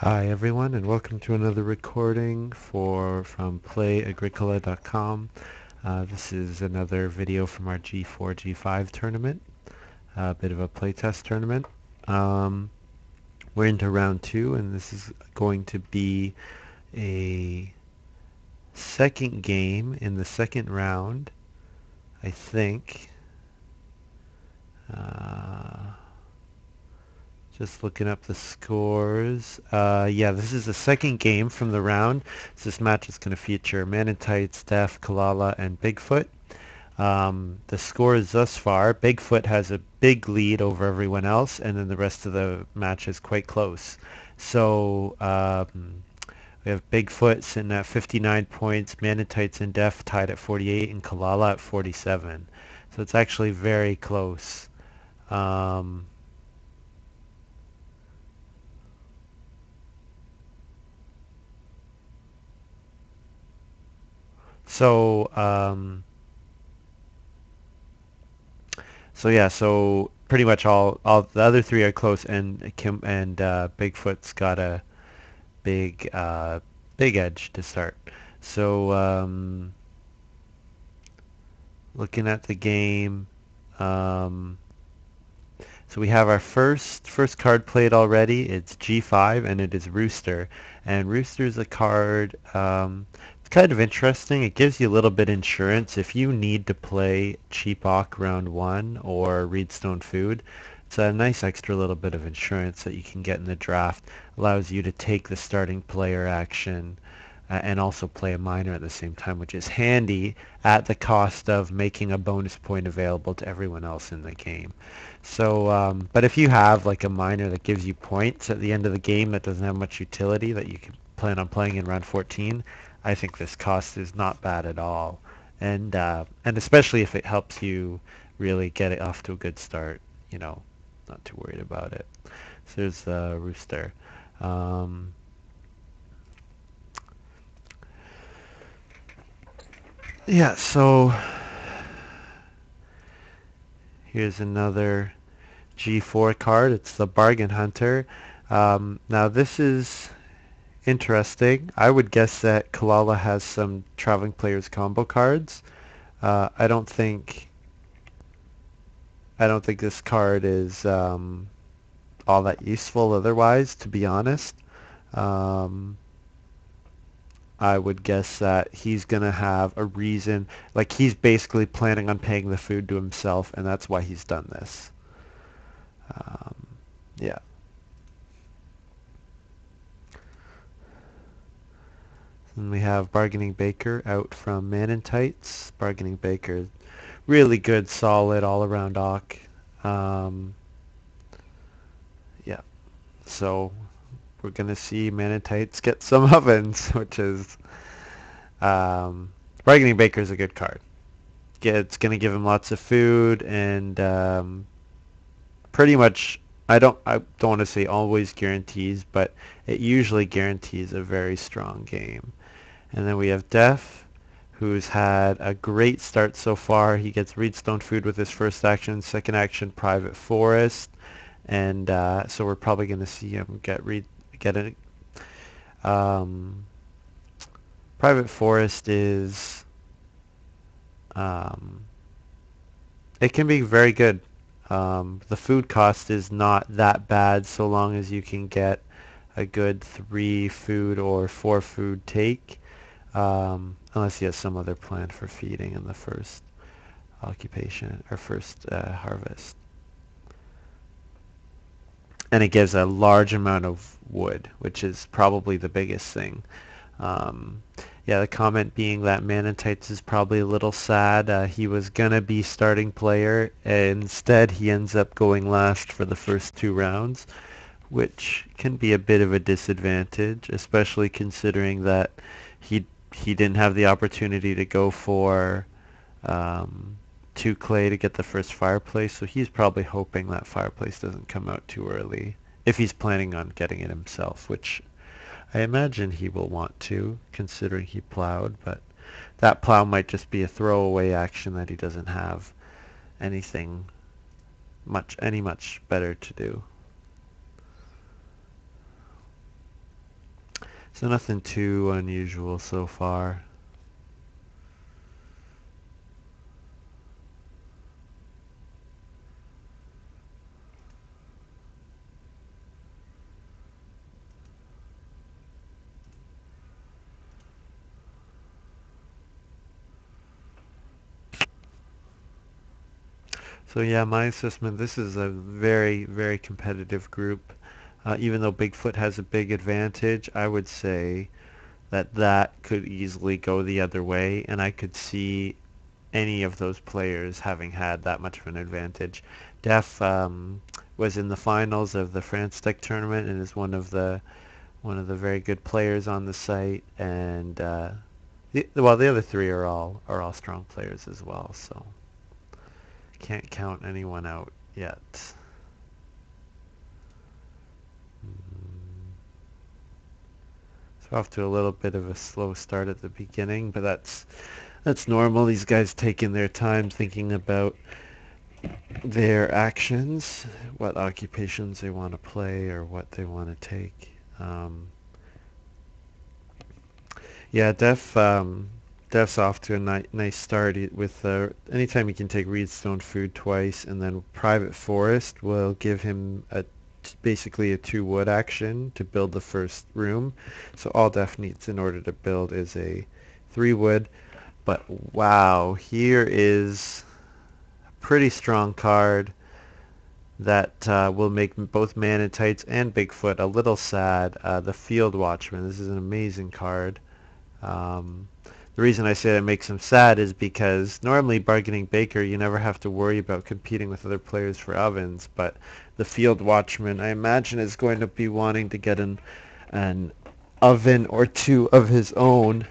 Hi everyone, and welcome to another recording from Play-agricola.com. This is another video from our G4G5 tournament, a bit of a playtest tournament. We're into round 2, and this is going to be a second game in the second round, I think. Just looking up the scores. Yeah, this is the second game from the round. So this match is going to feature Maninteitz, Dejf, Coolala, and Bigfoot. The scores thus far, Bigfoot has a big lead over everyone else, and then the rest of the match is quite close. So we have Bigfoot sitting at 59 points, Maninteitz and Dejf tied at 48, and Coolala at 47. So it's actually very close. Um, So, so pretty much all the other three are close, and Kim and Bigfoot's got a big big edge to start. So, looking at the game, um, so we have our first card played already. It's G5, and it is Rooster. And Rooster is a card. It's kind of interesting. It gives you a little bit insurance if you need to play Cheapock round 1 or Reedstone Food. It's a nice extra little bit of insurance that you can get in the draft. Allows you to take the starting player action and also play a minor at the same time, which is handy at the cost of making a bonus point available to everyone else in the game. So, but if you have like a minor that gives you points at the end of the game that doesn't have much utility that you can plan on playing in round 14, I think this cost is not bad at all. And especially if it helps you really get it off to a good start, you know, not too worried about it. So there's the Rooster. Um, yeah, so here's another G4 card. It's the Bargain Hunter. Now this is interesting. I would guess that Coolala has some Traveling Players combo cards. I don't think this card is all that useful otherwise, to be honest. Um, I would guess that he's gonna have a reason, like he's basically planning on paying the food to himself, and that's why he's done this. Um, yeah. And we have Bargaining Baker out from Maninteitz. Bargaining Baker, really good, solid, all-around Ock. Um, yeah, so we're gonna see Maninteitz get some ovens, which is Bargaining Baker is a good card. It's gonna give him lots of food and pretty much. I don't want to say always guarantees, but it usually guarantees a very strong game. And then we have Dejf, who's had a great start so far. He gets Reedstone Food with his first action, second action Private Forest, and so we're probably going to see him get a um, Private Forest is um, it can be very good. The food cost is not that bad so long as you can get a good 3 food or 4 food take. Unless he has some other plan for feeding in the first occupation or first harvest. And it gives a large amount of wood, which is probably the biggest thing. Um, yeah, the comment being that Maninteitz is probably a little sad. He was gonna be starting player, and instead he ends up going last for the first 2 rounds, which can be a bit of a disadvantage, especially considering that he didn't have the opportunity to go for um, 2 clay to get the first fireplace, so he's probably hoping that fireplace doesn't come out too early if he's planning on getting it himself, which I imagine he will want to, considering he plowed, but that plow might just be a throwaway action that he doesn't have anything much better to do. So nothing too unusual so far. So yeah, my assessment, this is a very, very competitive group. Even though Bigfoot has a big advantage, I would say that could easily go the other way, and I could see any of those players having had that much of an advantage. Dejf was in the finals of the France Tech tournament and is one of the very good players on the site, and the other three are all strong players as well, so can't count anyone out yet. Mm. So off to a little bit of a slow start at the beginning, but that's normal. These guys taking their time thinking about their actions, what occupations they want to play or what they want to take. Yeah, Def's off to a nice start with anytime he can take Reedstone Food twice, and then Private Forest will give him basically a 2 wood action to build the first room. So all Def needs in order to build is a 3 wood. But wow, here is a pretty strong card that will make both Maninteitz and Bigfoot a little sad. The Field Watchman. This is an amazing card. Um, the reason I say that makes him sad is because normally Bargaining Baker, you never have to worry about competing with other players for ovens, but the Field Watchman, I imagine, is going to be wanting to get an oven or two of his own.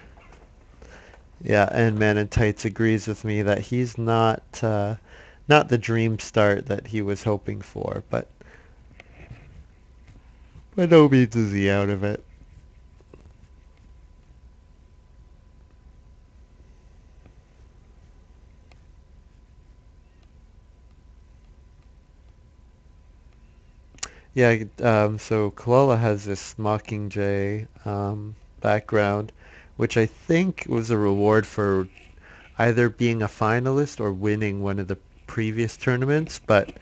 Yeah, and Maninteitz agrees with me that he's not the dream start that he was hoping for, but by no means is he out of it. Yeah, so Coolala has this Mockingjay background, which I think was a reward for either being a finalist or winning one of the previous tournaments, but there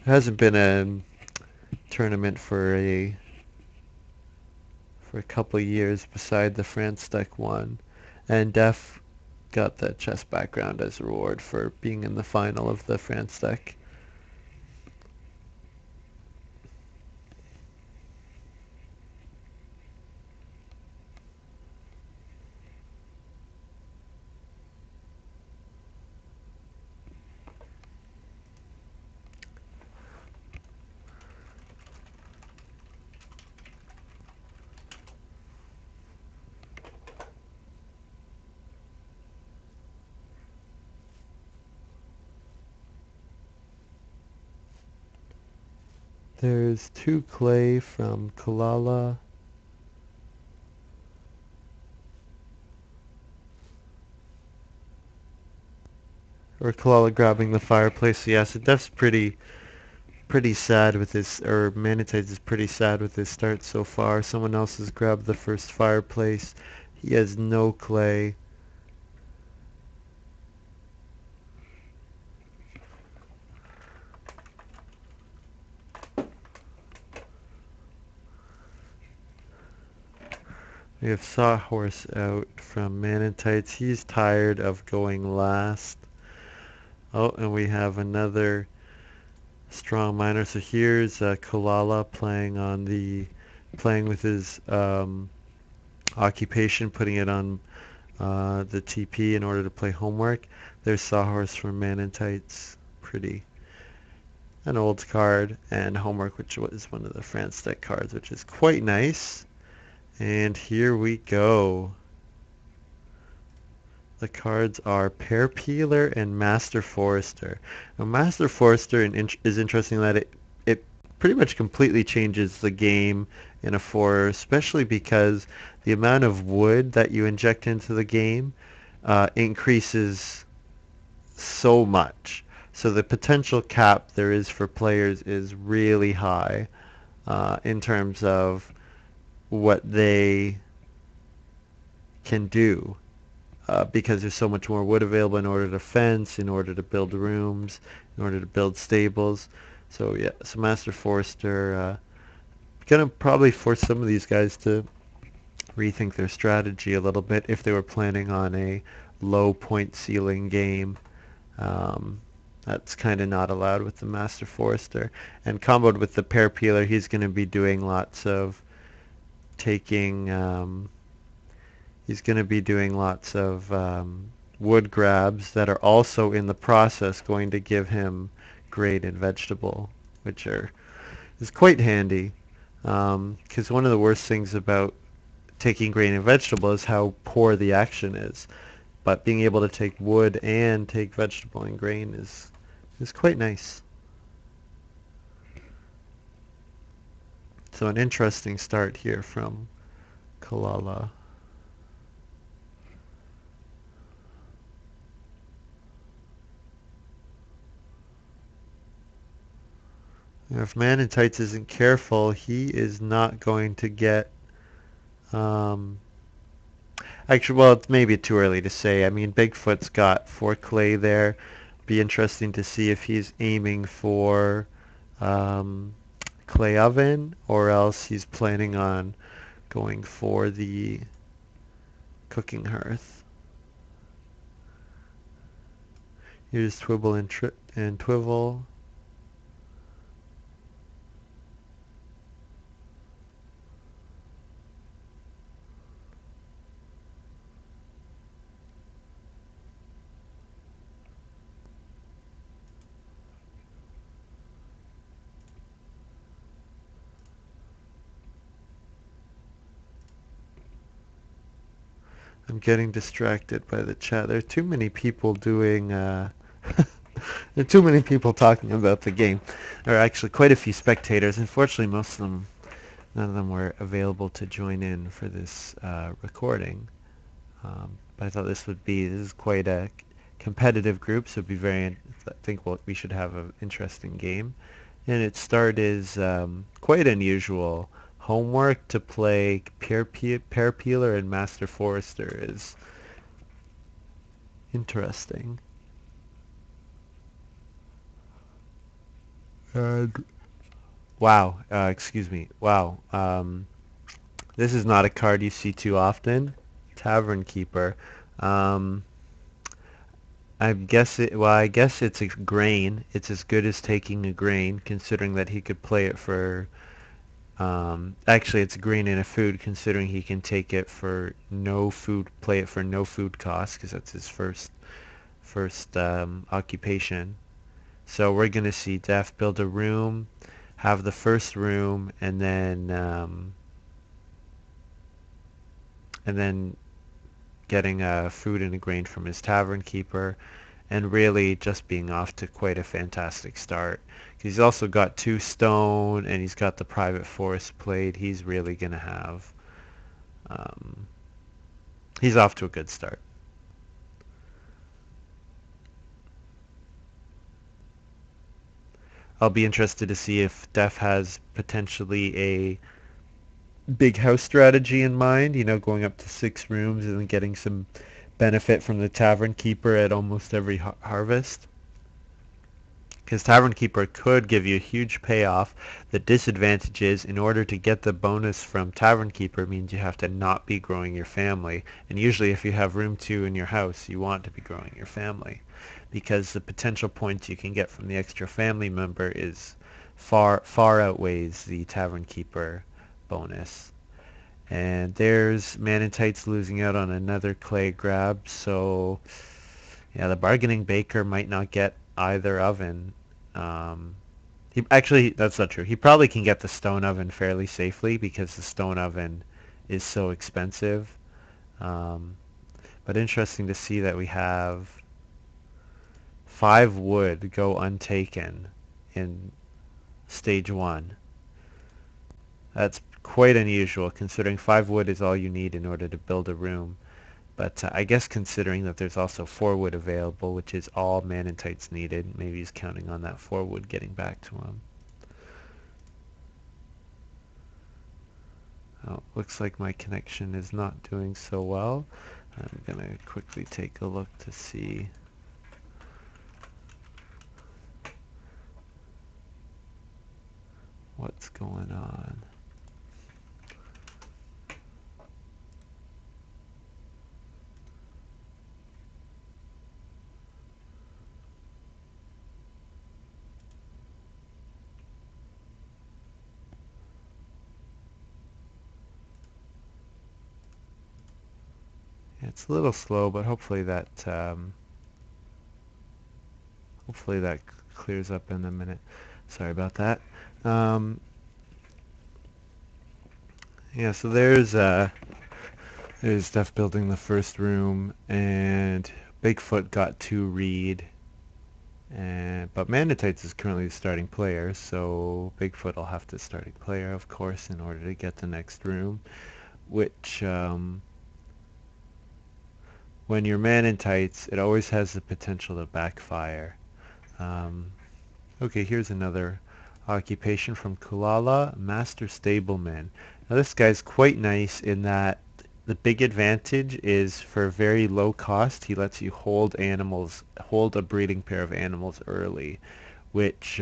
hasn't been a tournament for a couple of years beside the France Deck one, and Def got the chess background as a reward for being in the final of the France Deck. There's 2 clay from Coolala. Or Coolala grabbing the fireplace. Yeah, so Def's pretty sad with his, or Maninteitz is pretty sad with his start so far. Someone else has grabbed the first fireplace. He has no clay. We have Sawhorse out from Maninteitz. He's tired of going last. Oh, and we have another strong miner. So here's Coolala playing with his occupation, putting it on the TP in order to play homework. There's Sawhorse from Maninteitz. Pretty an old card, and homework, which was one of the France deck cards, which is quite nice. And here we go. The cards are Pear Peeler and Master Forester. Now, Master Forester is interesting that it pretty much completely changes the game in a 4, especially because the amount of wood that you inject into the game increases so much. So the potential cap there is for players is really high in terms of what they can do. Because there's so much more wood available in order to fence, in order to build rooms, in order to build stables. So yeah, so Master Forester gonna probably force some of these guys to rethink their strategy a little bit if they were planning on a low point ceiling game. Um, that's kind of not allowed with the Master Forester. And comboed with the Pear Peeler, he's going to be doing lots of taking he's going to be doing lots of wood grabs that are also in the process going to give him grain and vegetable, which is quite handy. Because one of the worst things about taking grain and vegetable is how poor the action is. But being able to take wood and take vegetable and grain is quite nice. So an interesting start here from Coolala. If Maninteitz isn't careful, he is not going to get. Um, Actually, well, it's maybe too early to say. I mean, Bigfoot's got 4 clay there. Be interesting to see if he's aiming for um, clay oven, or else he's planning on going for the cooking hearth. Here's Twibble and Twivel. I'm getting distracted by the chat. There are too many people doing. There are too many people talking about the game. There are actually quite a few spectators. Unfortunately, most of them, none of them were available to join in for this recording. But I thought this is quite a competitive group, so it'd be I think we should have an interesting game. And its start is quite unusual. Homework to play Pear Peeler and Master Forester is interesting. And wow, excuse me. Wow, this is not a card you see too often. Tavern Keeper. Um, I guess it's a grain. It's as good as taking a grain, considering that he could play it for. Actually, it's a grain and a food, considering he can take it for no food, play it for no food cost, because that's his first occupation. So we're gonna see Dejf build a room, have the first room, and then getting food and a grain from his tavern keeper, and really just being off to quite a fantastic start. He's also got 2 stone, and he's got the private forest played. He's really gonna have. Um, he's off to a good start. I'll be interested to see if Def has potentially a big house strategy in mind, going up to 6 rooms and then getting some benefit from the tavern keeper at almost every harvest. Because tavern keeper could give you a huge payoff. The disadvantage is, in order to get the bonus from tavern keeper, means you have to not be growing your family. And usually if you have room 2 in your house, you want to be growing your family, because the potential points you can get from the extra family member is far outweighs the tavern keeper bonus. And there's Maninteitz losing out on another clay grab, so yeah, the bargaining baker might not get either oven. Actually, that's not true. He probably can get the stone oven fairly safely, because the stone oven is so expensive. Um, but interesting to see that we have 5 wood go untaken in stage 1. That's quite unusual, considering 5 wood is all you need in order to build a room. But I guess considering that there's also 4 wood available, which is all Maninteitz needed, maybe he's counting on that 4 wood getting back to him. Oh, looks like my connection is not doing so well. I'm going to quickly take a look to see what's going on. It's a little slow, but hopefully that clears up in a minute. Sorry about that. Um, yeah, so there's Dejf building the first room, and Bigfoot got to read, and but Maninteitz is currently the starting player, so Bigfoot will have to starting player, of course, in order to get the next room, which when you're Maninteitz, it always has the potential to backfire. Um, Okay, here's another occupation from Coolala, Master Stableman. Now this guy's quite nice in that the big advantage is for very low cost, he lets you hold hold a breeding pair of animals early, which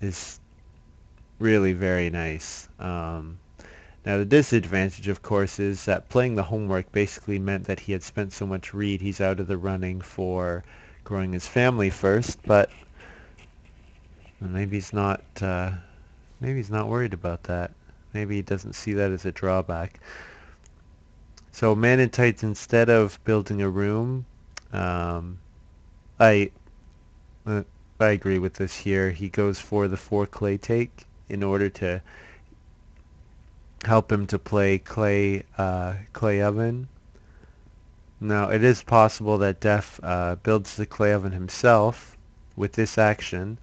is really very nice. Now the disadvantage, of course, is that playing the homework basically meant that he had spent so much read, he's out of the running for growing his family first, but maybe maybe he's not worried about that. Maybe he doesn't see that as a drawback. So Maninteitz, instead of building a room, um, I uh, I agree with this here. He goes for the 4 clay take in order to help him to play clay oven. Now it is possible that Dejf builds the clay oven himself with this action,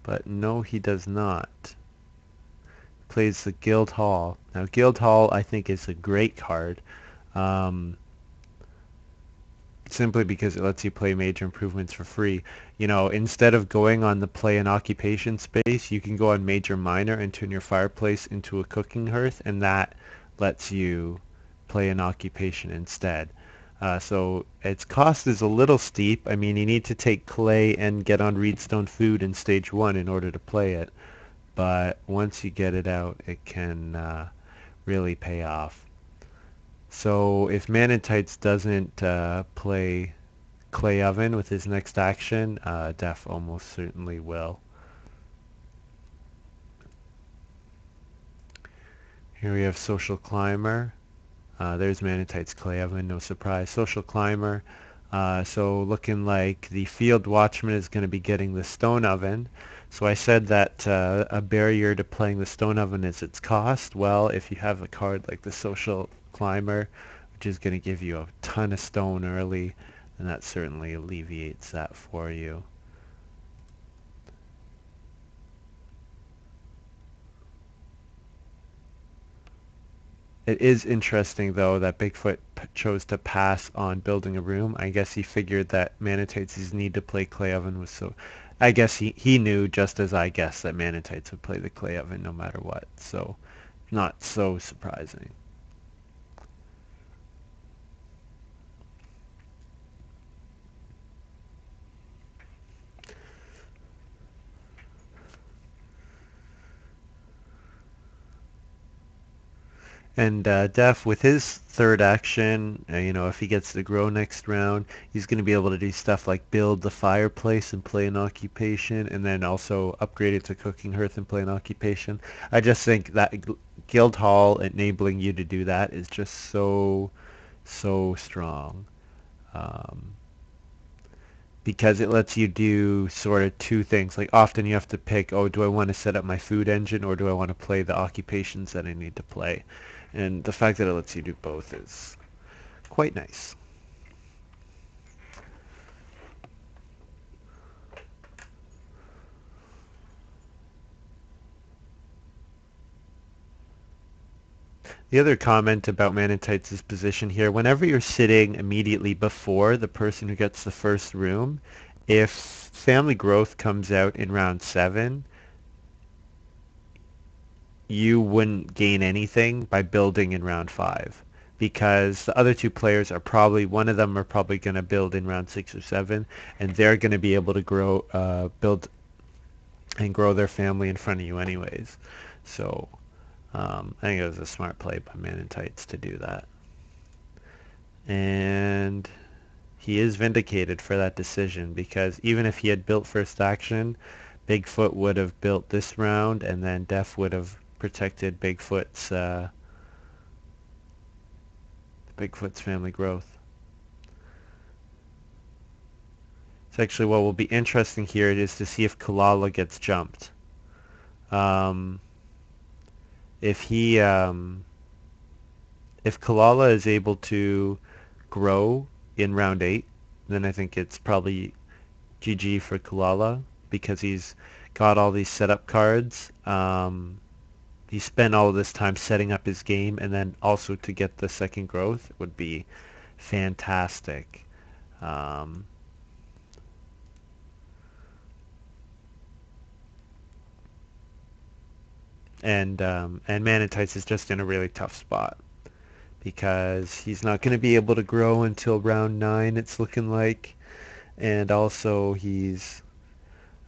but no, he does not. Plays the Guild Hall. Now Guild Hall I think is a great card. Um, Simply because it lets you play major improvements for free. You know, instead of going on the play and occupation space, you can go on major minor and turn your fireplace into a cooking hearth, and that lets you play an occupation instead. So its cost is a little steep. I mean, you need to take clay and get on Reedstone food in stage 1 in order to play it. But once you get it out, it can really pay off. So if Maninteitz doesn't play Clay Oven with his next action, Dejf almost certainly will. Here we have Social Climber. There's Maninteitz Clay Oven, no surprise. Social Climber. So looking like the Field Watchman is going to be getting the Stone Oven. So I said that a barrier to playing the Stone Oven is its cost. Well, if you have a card like the Social Climber, which is going to give you a ton of stone early, then that certainly alleviates that for you. It is interesting, though, that Bigfoot chose to pass on building a room. I guess he figured that Maninteitz' need to play Clay Oven was so... I guess he knew, just as I guessed, that Maninteitz would play the Clay Oven no matter what. So, not so surprising. And Dejf, with his third action, you know, if he gets to grow next round, he's going to be able to do stuff like build the fireplace and play an occupation, and then also upgrade it to cooking hearth and play an occupation. I just think that Guild Hall enabling you to do that is just so strong. Um, because it lets you do sort of two things. Like often you have to pick, oh, do I want to set up my food engine or do I want to play the occupations that I need to play? And the fact that it lets you do both is quite nice. The other comment about Maninteitz's position here, whenever you're sitting immediately before the person who gets the first room, if family growth comes out in round 7, you wouldn't gain anything by building in round 5 because the other two players are probably, one of them are probably going to build in round 6 or 7, and they're going to be able to build and grow their family in front of you anyways. So I think it was a smart play by Maninteitz to do that. And he is vindicated for that decision because even if he had built first action, Bigfoot would have built this round, and then Dejf would have protected Bigfoot's family growth. So actually, what will be interesting here is to see if coolala gets jumped. Um, if he if coolala is able to grow in round 8, then I think it's probably GG for coolala because he's got all these setup cards. He spent all of this time setting up his game, and then also to get the second growth would be fantastic. Um, and Maninteitz is just in a really tough spot because he's not going to be able to grow until round 9. It's looking like, and also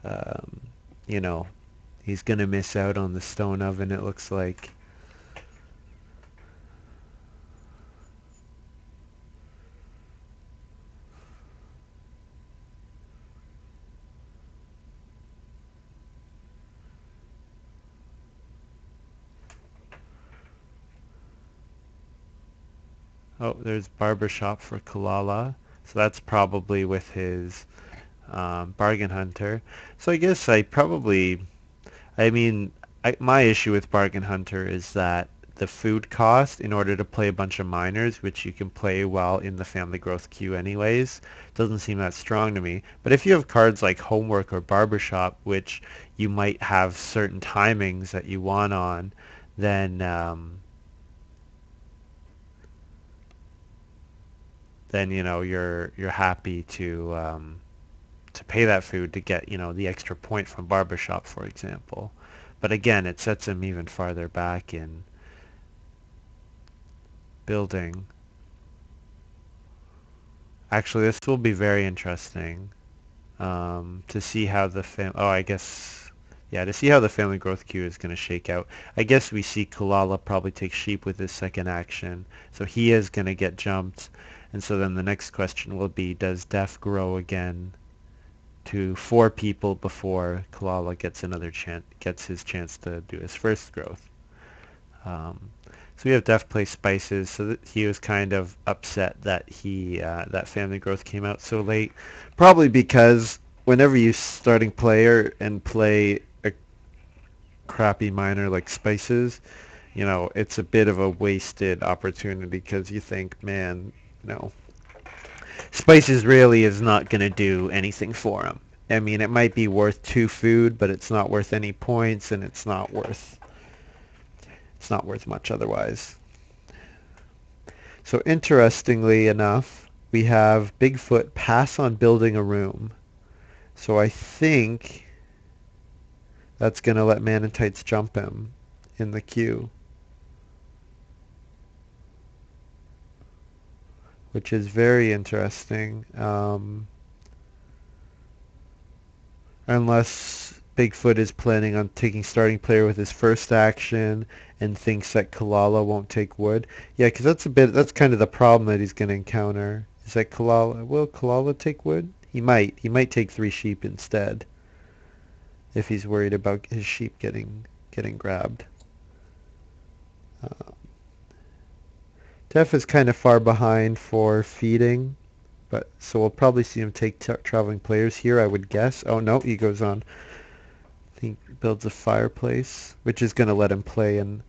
um, you know, he's going to miss out on the stone oven. It looks like. Oh, there's barbershop for coolala, so that's probably with his bargain hunter. So I guess I mean, my issue with bargain hunter is that the food cost in order to play a bunch of miners, which you can play while in the family growth queue anyways, doesn't seem that strong to me. But if you have cards like homework or barbershop, which you might have certain timings that you want on, then you're happy to pay that food to get, the extra point from barbershop, for example. But again, it sets him even farther back in building. Actually, this will be very interesting to see how I guess, yeah, to see how the family growth queue is going to shake out. I guess we see Coolala probably take sheep with his second action, so he is going to get jumped. And so then the next question will be, does Dejf grow again to 4 people before Kalala gets his chance to do his first growth. So we have Def play spices, so that he was kind of upset that that family growth came out so late, probably because whenever you starting player and play a crappy miner like spices, it's a bit of a wasted opportunity because you think, man, no, Spices really is not going to do anything for him. I mean, it might be worth 2 food, but it's not worth any points, and it's not worth much otherwise. So interestingly enough, we have Bigfoot pass on building a room. So I think that's going to let Maninteitz jump him in the queue, which is very interesting. Unless Bigfoot is planning on taking starting player with his first action and thinks that Kalala won't take wood. Yeah, because that's kind of the problem that he's going to encounter. Is that will Kalala take wood? He might. He might take 3 sheep instead if he's worried about his sheep getting grabbed. Uh, Def is kind of far behind for feeding, but so we'll probably see him take traveling players here, I would guess. Oh no, he goes on. He builds a fireplace, which is going to let him play an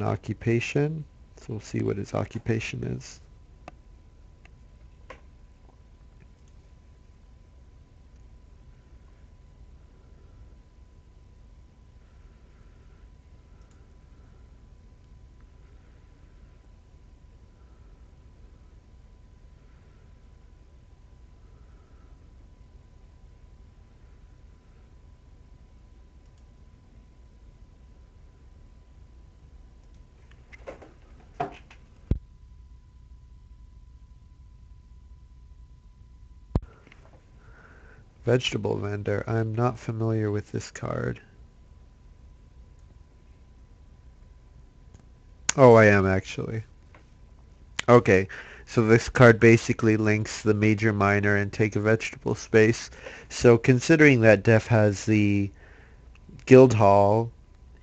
occupation. So we'll see what his occupation is. Vegetable vendor. I'm not familiar with this card. Oh, I am actually. Okay, so this card basically links the major minor and take a vegetable space. So considering that Dejf has the guild hall,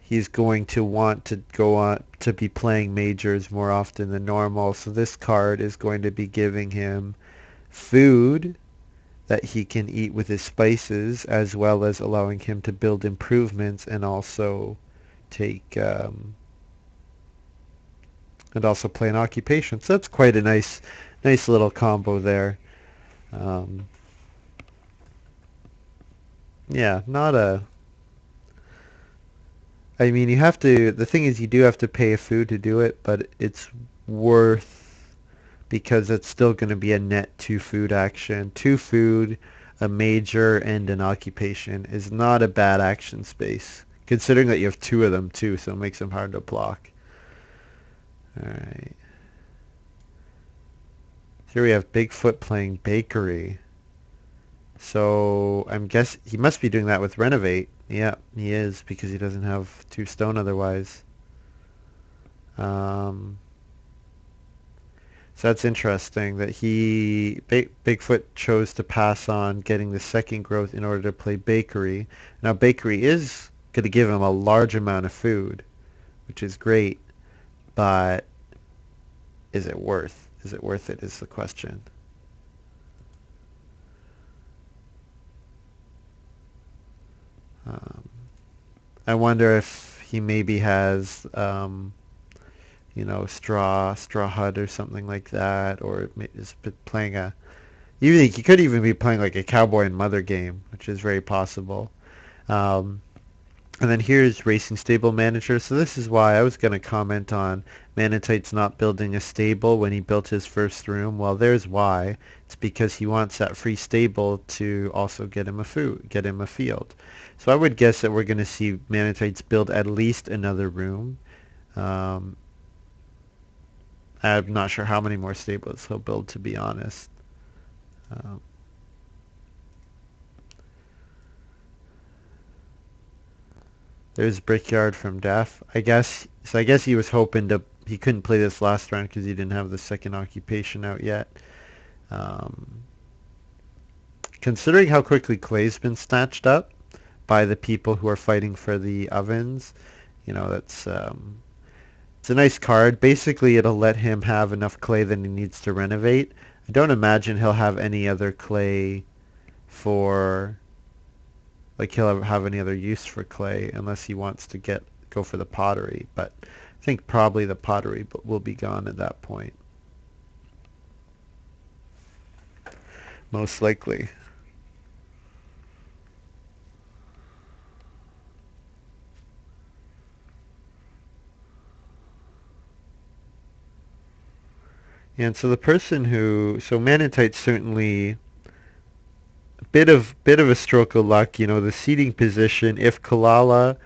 he's going to want to go on to be playing majors more often than normal. So this card is going to be giving him food that he can eat with his spices, as well as allowing him to build improvements take and also play an occupation. So that's quite a nice little combo there. Um, yeah, not a. I mean, you have to. The thing is, you do have to pay a food to do it, but it's worth because it's still going to be a net two food action. Two food, a major, and an occupation is not a bad action space, considering that you have two of them too, so it makes them hard to block. Alright. Here we have Bigfoot playing Bakery. So I'm guess he must be doing that with Renovate. Yeah, he is, because he doesn't have two stone otherwise. Um, So that's interesting that Bigfoot chose to pass on getting the second growth in order to play Bakery. Now Bakery is going to give him a large amount of food, which is great, but is it worth? Is it worth it is the question. Um, I wonder if he maybe has straw hut or something like that, or is playing a. You think he could even be playing like a cowboy and mother game, which is very possible. Um, and then here's Racing Stable Manager. So this is why I was going to comment on Maninteitz not building a stable when he built his first room. Well, there's why. It's because he wants that free stable to also get him a field. So I would guess that we're going to see Maninteitz build at least another room. Um, I'm not sure how many more stables he'll build, to be honest. Um, there's Brickyard from Dejf. I guess he was hoping he couldn't play this last round because he didn't have the second occupation out yet. Um, Considering how quickly clay's been snatched up by the people who are fighting for the ovens, that's it's a nice card. Basically, it'll let him have enough clay that he needs to renovate. I don't imagine he'll have any other clay for, like he'll have any other use for clay unless he wants to go for the pottery. But I think probably the pottery will be gone at that point. Most likely. And so so Maninteit's certainly bit of a stroke of luck, the seating position. If coolala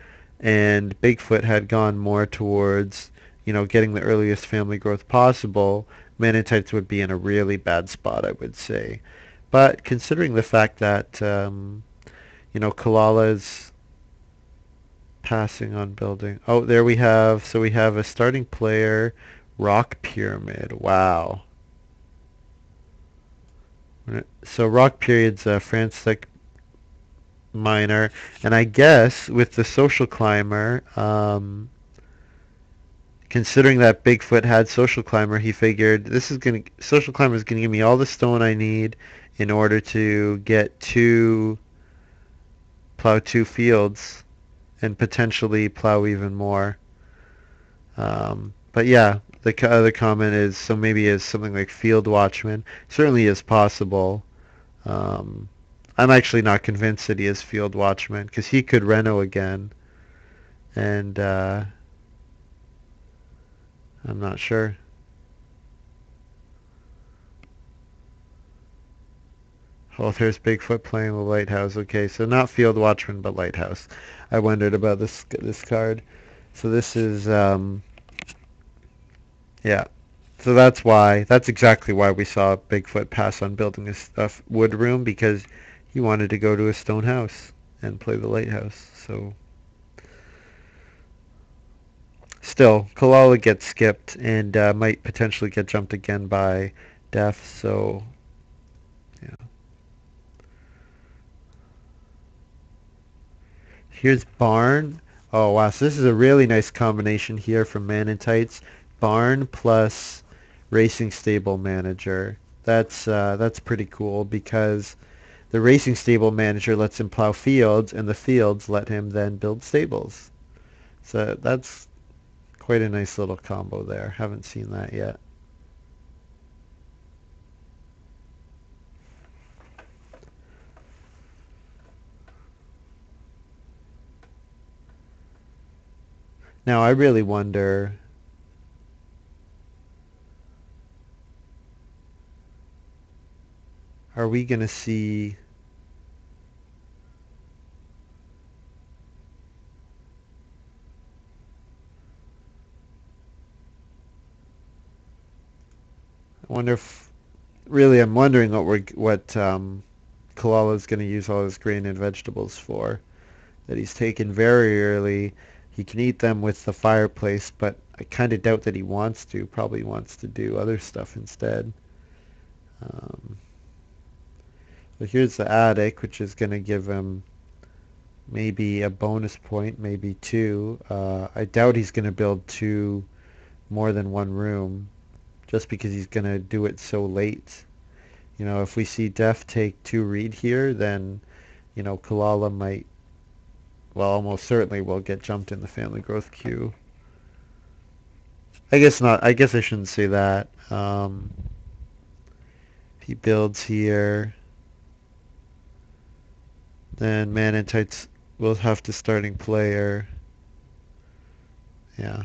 and Bigfoot had gone more towards, getting the earliest family growth possible, Maninteitz would be in a really bad spot, I would say. But considering the fact that, coolala's passing on building. Oh, so we have a starting player, Rock Pyramid. Wow. So Rock Period's a Frantic Miner, and I guess with the Social Climber, considering that Bigfoot had Social Climber, he figured Social Climber is gonna give me all the stone I need in order to plow two fields, and potentially plow even more. But yeah, the other comment is so maybe it's something like Field Watchman. Certainly is possible. Um, I'm actually not convinced that he is Field Watchman because he could reno again, and I'm not sure. Oh, there's Bigfoot playing the Lighthouse. Okay, so not Field Watchman, but Lighthouse. I wondered about this card. So this is yeah. So that's exactly why we saw Bigfoot pass on building a wood room, because He wanted to go to a stone house and play the lighthouse. So still, coolala gets skipped and might potentially get jumped again by Dejf. So yeah. Here's Barn. Oh wow, so this is a really nice combination here from Maninteitz. Barn plus Racing Stable Manager. That's pretty cool because the Racing Stable Manager lets him plow fields, and the fields let him then build stables. So that's quite a nice little combo there. Haven't seen that yet. Now I really wonder, are we going to see... I wonder if... Really, I'm wondering what Kalala is going to use all his grain and vegetables for. That he's taken very early. He can eat them with the fireplace, but I kind of doubt that he wants to. Probably wants to do other stuff instead. Um, so here's the attic, which is going to give him maybe a bonus point, maybe two. I doubt he's going to build two more than one room, just because he's going to do it so late. You know, if we see Dejf take two reed here, then, you know, Kalala might, well, almost certainly will get jumped in the family growth queue. I guess not. I guess I shouldn't say that. He builds here. Then Maninteitz will have to starting player. Yeah.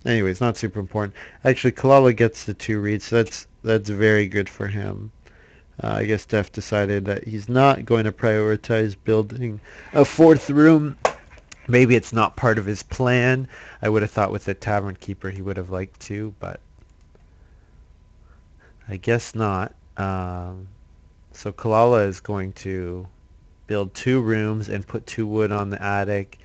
Anyways, not super important. Actually, Kalala gets the two reads, so that's very good for him. I guess Dejf decided that he's not going to prioritize building a fourth room. Maybe it's not part of his plan. I would have thought with the tavern keeper he would have liked to, but I guess not. So Kalala is going to build two rooms and put two wood on the attic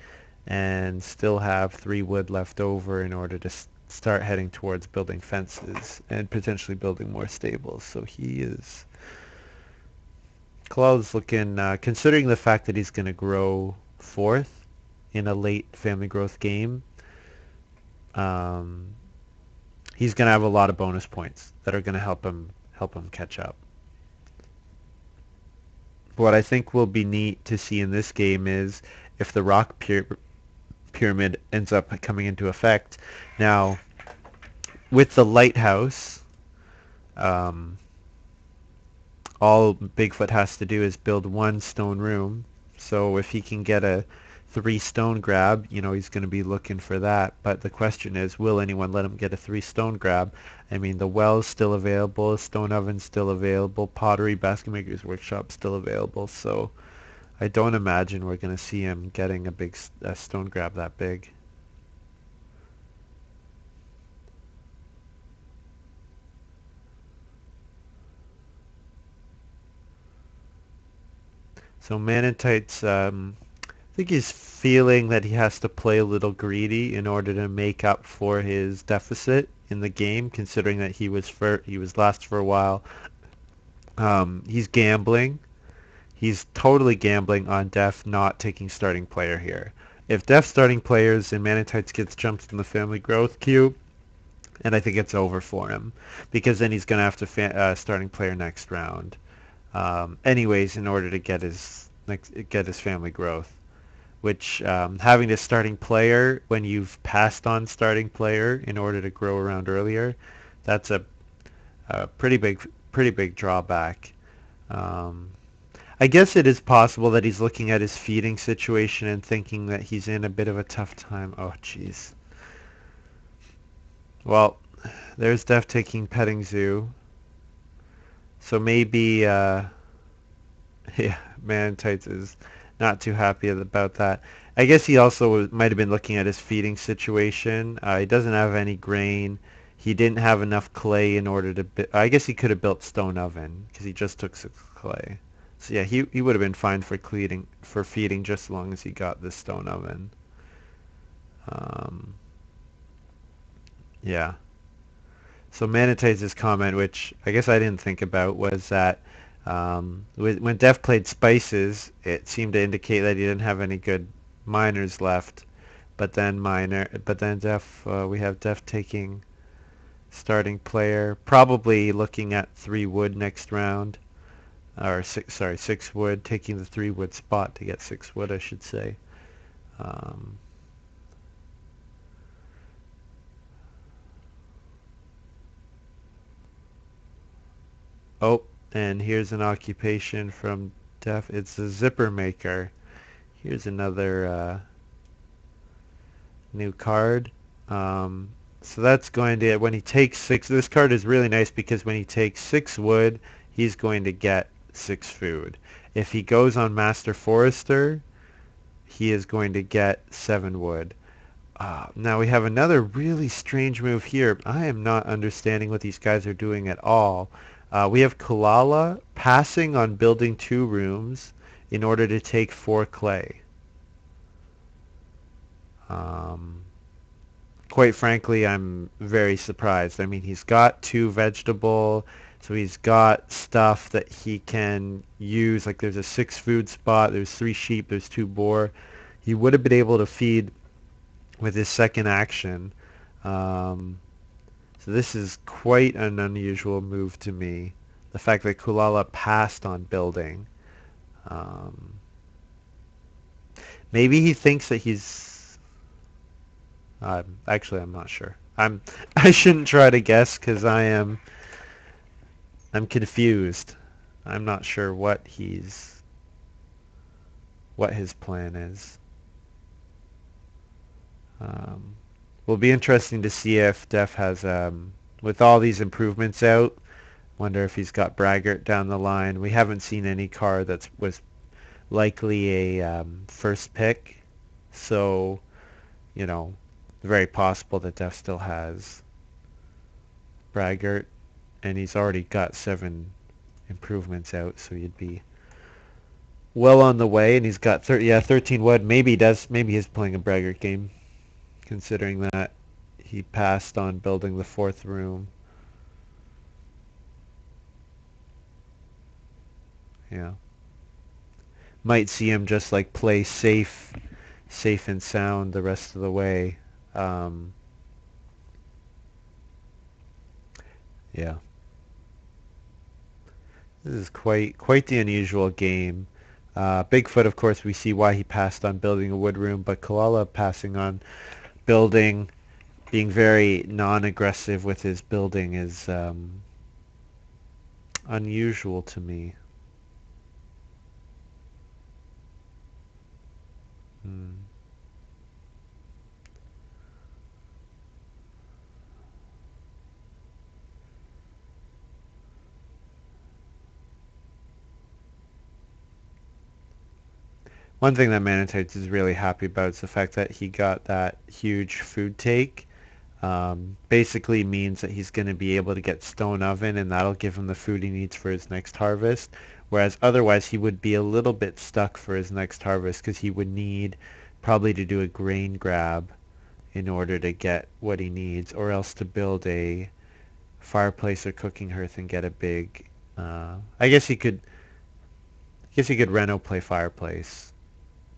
and still have three wood left over in order to start heading towards building fences and potentially building more stables. So Kalala's looking, considering the fact that he's going to grow fourth in a late family growth game, um, he's going to have a lot of bonus points that are going to help him catch up. What I think will be neat to see in this game is if the rock pyramid ends up coming into effect. Now, with the lighthouse, um, all Bigfoot has to do is build one stone room. So if he can get a 3 stone grab, you know, he's going to be looking for that. But the question is, will anyone let him get a 3 stone grab? I mean, the well's still available, stone oven's still available, pottery, basket maker's workshop still available. So I don't imagine we're going to see him getting a stone grab that big. So Maninteitz, I think he's feeling that he has to play a little greedy in order to make up for his deficit in the game, considering that he was last for a while. He's gambling. He's totally gambling on Dejf not taking starting player here. If Dejf starting players and Maninteitz gets jumped in the family growth queue, and I think it's over for him because then he's going to have to starting player next round. Anyways, in order to get his family growth, which having a starting player when you've passed on starting player in order to grow around earlier, that's a pretty big drawback. Um, I guess it is possible that he's looking at his feeding situation and thinking that he's in a bit of a tough time. Oh, jeez. Well, there's Def taking petting zoo. So maybe, yeah, Maninteitz is not too happy about that. I guess he also might have been looking at his feeding situation. He doesn't have any grain. he didn't have enough clay in order to I guess he could have built stone oven because he just took 6 clay. So yeah, he would have been fine for feeding just as long as he got the stone oven. Um, yeah. So Maniteitz's comment, which I guess I didn't think about, was that when Dejf played spices, it seemed to indicate that he didn't have any good miners left. But then we have Dejf taking starting player, probably looking at 3 wood next round, or 6 wood, taking the 3 wood spot to get 6 wood, I should say. Um, oh, and here's an occupation from Dejf. It's a zipper maker. Here's another new card. Um, so that's going to, when he takes 6, this card is really nice because when he takes 6 wood, he's going to get 6 food. If he goes on Master Forester, he is going to get 7 wood. Now we have another really strange move here. I am not understanding what these guys are doing at all. We have coolala passing on building 2 rooms in order to take 4 clay. Um, quite frankly, I'm very surprised. I mean, he's got 2 vegetable, so he's got stuff that he can use. Like there's a 6 food spot, there's 3 sheep, there's 2 boar. He would have been able to feed with his second action. Um, so this is quite an unusual move to me. The fact that Kulala passed on building. Um, maybe he thinks that he's. Actually, I'm not sure. I shouldn't try to guess because I'm confused. I'm not sure what his plan is. Um, will be interesting to see if Dejf has with all these improvements out. Wonder if he's got Braggart down the line. We haven't seen any car that was likely a first pick, so you know, very possible that Dejf still has Braggart, and he's already got 7 improvements out, so he'd be well on the way. And he's got 13 wood. Maybe he does. Maybe he's playing a Braggart game, considering that he passed on building the 4th room. Yeah, might see him just like play safe and sound the rest of the way. Um, yeah, this is quite the unusual game. Bigfoot, of course, we see why he passed on building a wood room, but Koala passing on building, being very non-aggressive with his building is unusual to me. Hmm. One thing that Maninteitz is really happy about is the fact that he got that huge food take. Basically means that he's going to be able to get stone oven and that'll give him the food he needs for his next harvest. Whereas otherwise he would be a little bit stuck for his next harvest because he would need probably to do a grain grab in order to get what he needs, or else to build a fireplace or cooking hearth and get a big. I guess he could. I guess he could reno play fireplace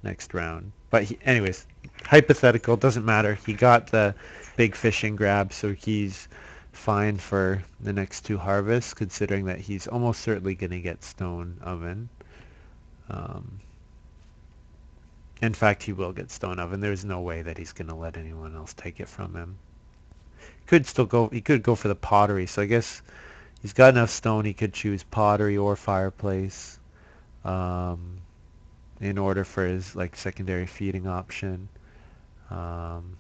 next round. But anyways, hypothetical, doesn't matter. He got the big fishing grab, so he's fine for the next 2 harvests, considering that he's almost certainly going to get stone oven. Um, in fact, he will get stone oven. There's no way that he's going to let anyone else take it from him. Could still go. He could go for the pottery. So I guess he's got enough stone. He could choose pottery or fireplace. Um, in order for his like secondary feeding option. Um,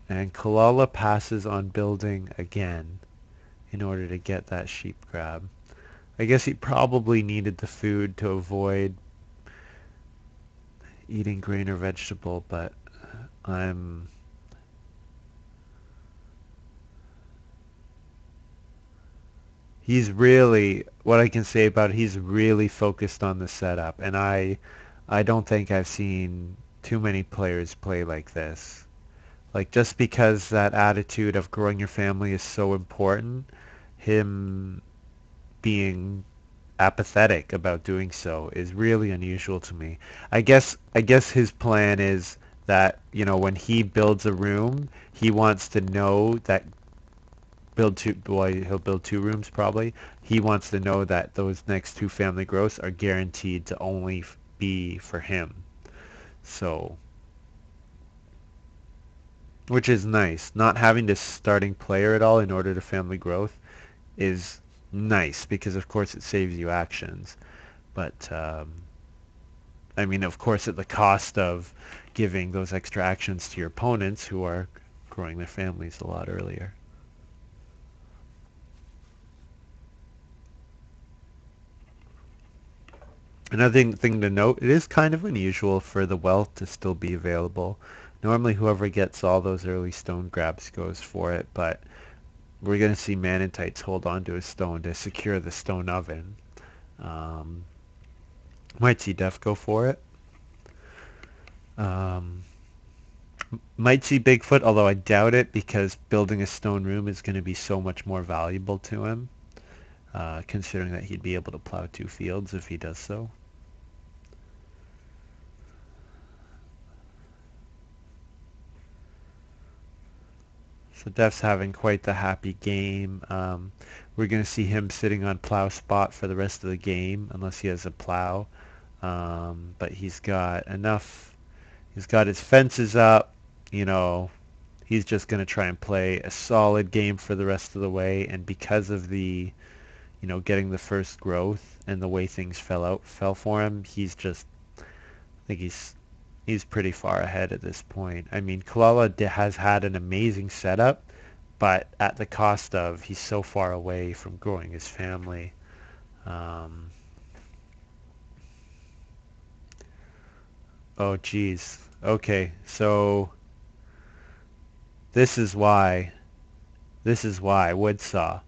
and Kalala passes on building again in order to get that sheep grab. I guess he probably needed the food to avoid eating grain or vegetable, but I'm he's really, what I can say about it, he's really focused on the setup, and I don't think I've seen too many players play like this. Like just because that attitude of growing your family is so important, him being apathetic about doing so is really unusual to me. I guess his plan is that, when he builds a room, he wants to know that he'll build two rooms probably. He wants to know that those next two family growths are guaranteed to only be for him. So, which is nice. Not having this starting player at all in order to family growth is nice because of course it saves you actions. But I mean, of course, at the cost of giving those extra actions to your opponents who are growing their families a lot earlier. Another thing to note, it is kind of unusual for the wealth to still be available. Normally, whoever gets all those early stone grabs goes for it, but we're going to see Maninteitz hold on to a stone to secure the stone oven. Um, might see Dejf go for it. Um, might see Bigfoot, although I doubt it because building a stone room is going to be so much more valuable to him, considering that he'd be able to plow two fields if he does so. So Dejf's having quite the happy game. We're going to see him sitting on plow spot for the rest of the game, unless he has a plow. But he's got enough. He's got his fences up. You know, he's just going to try and play a solid game for the rest of the way. And because of the, getting the first growth and the way things fell for him, I think he's pretty far ahead at this point. I mean, Coolala has had an amazing setup, but at the cost of he's so far away from growing his family. Um, oh, geez. Okay, so this is why. This is why Woodsaw.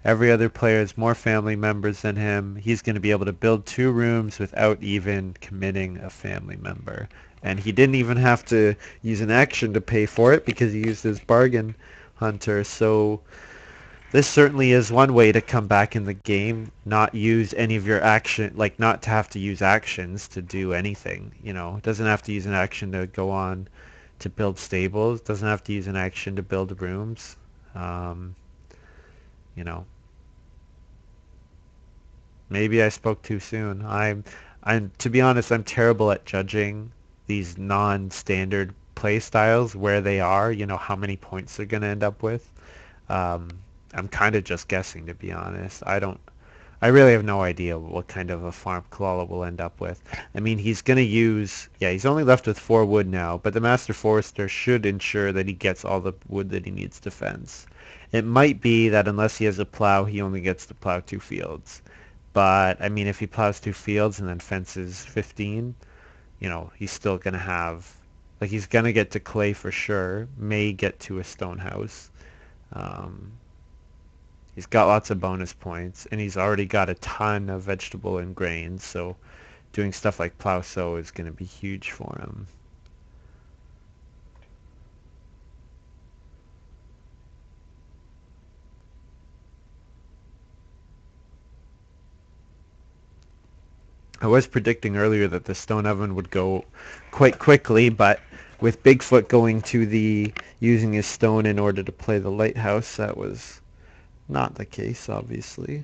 Every other player has more family members than him. He's going to be able to build two rooms without even committing a family member. And he didn't even have to use an action to pay for it because he used his bargain hunter. So this certainly is one way to come back in the game, not use any of your action, like not to have to use actions to do anything. It doesn't have to use an action to go on to build stables. Doesn't have to use an action to build rooms. Um, you know, Maybe I spoke too soon. To be honest, I'm terrible at judging these non-standard play styles where they are, how many points they're going to end up with. Um, I'm kind of just guessing, to be honest. I really have no idea what kind of a farm Coolala will end up with. I mean, he's going to he's only left with 4 wood now, but the Master Forester should ensure that he gets all the wood that he needs to fence. It might be that unless he has a plow, he only gets to plow 2 fields. But I mean, if he plows 2 fields and then fences 15, he's still gonna have, like, he's gonna get to clay for sure. May get to a stone house. Um, he's got lots of bonus points, and he's already got a ton of vegetable and grains. So doing stuff like plow sow is gonna be huge for him. I was predicting earlier that the stone oven would go quite quickly, but with Bigfoot going to using his stone in order to play the lighthouse, that was not the case, obviously.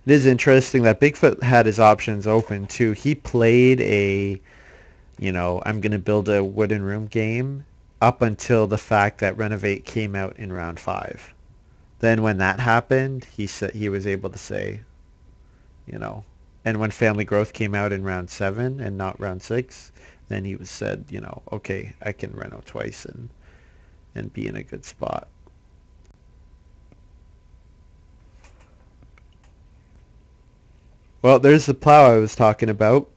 It is interesting that Bigfoot had his options open too. He played I'm going to build a wooden room game up until the fact that Renovate came out in round 5. Then when that happened, he was able to say, you know, and when Family Growth came out in round 7 and not round 6, then he was said, okay, I can reno twice and be in a good spot. Well, there's the plow I was talking about.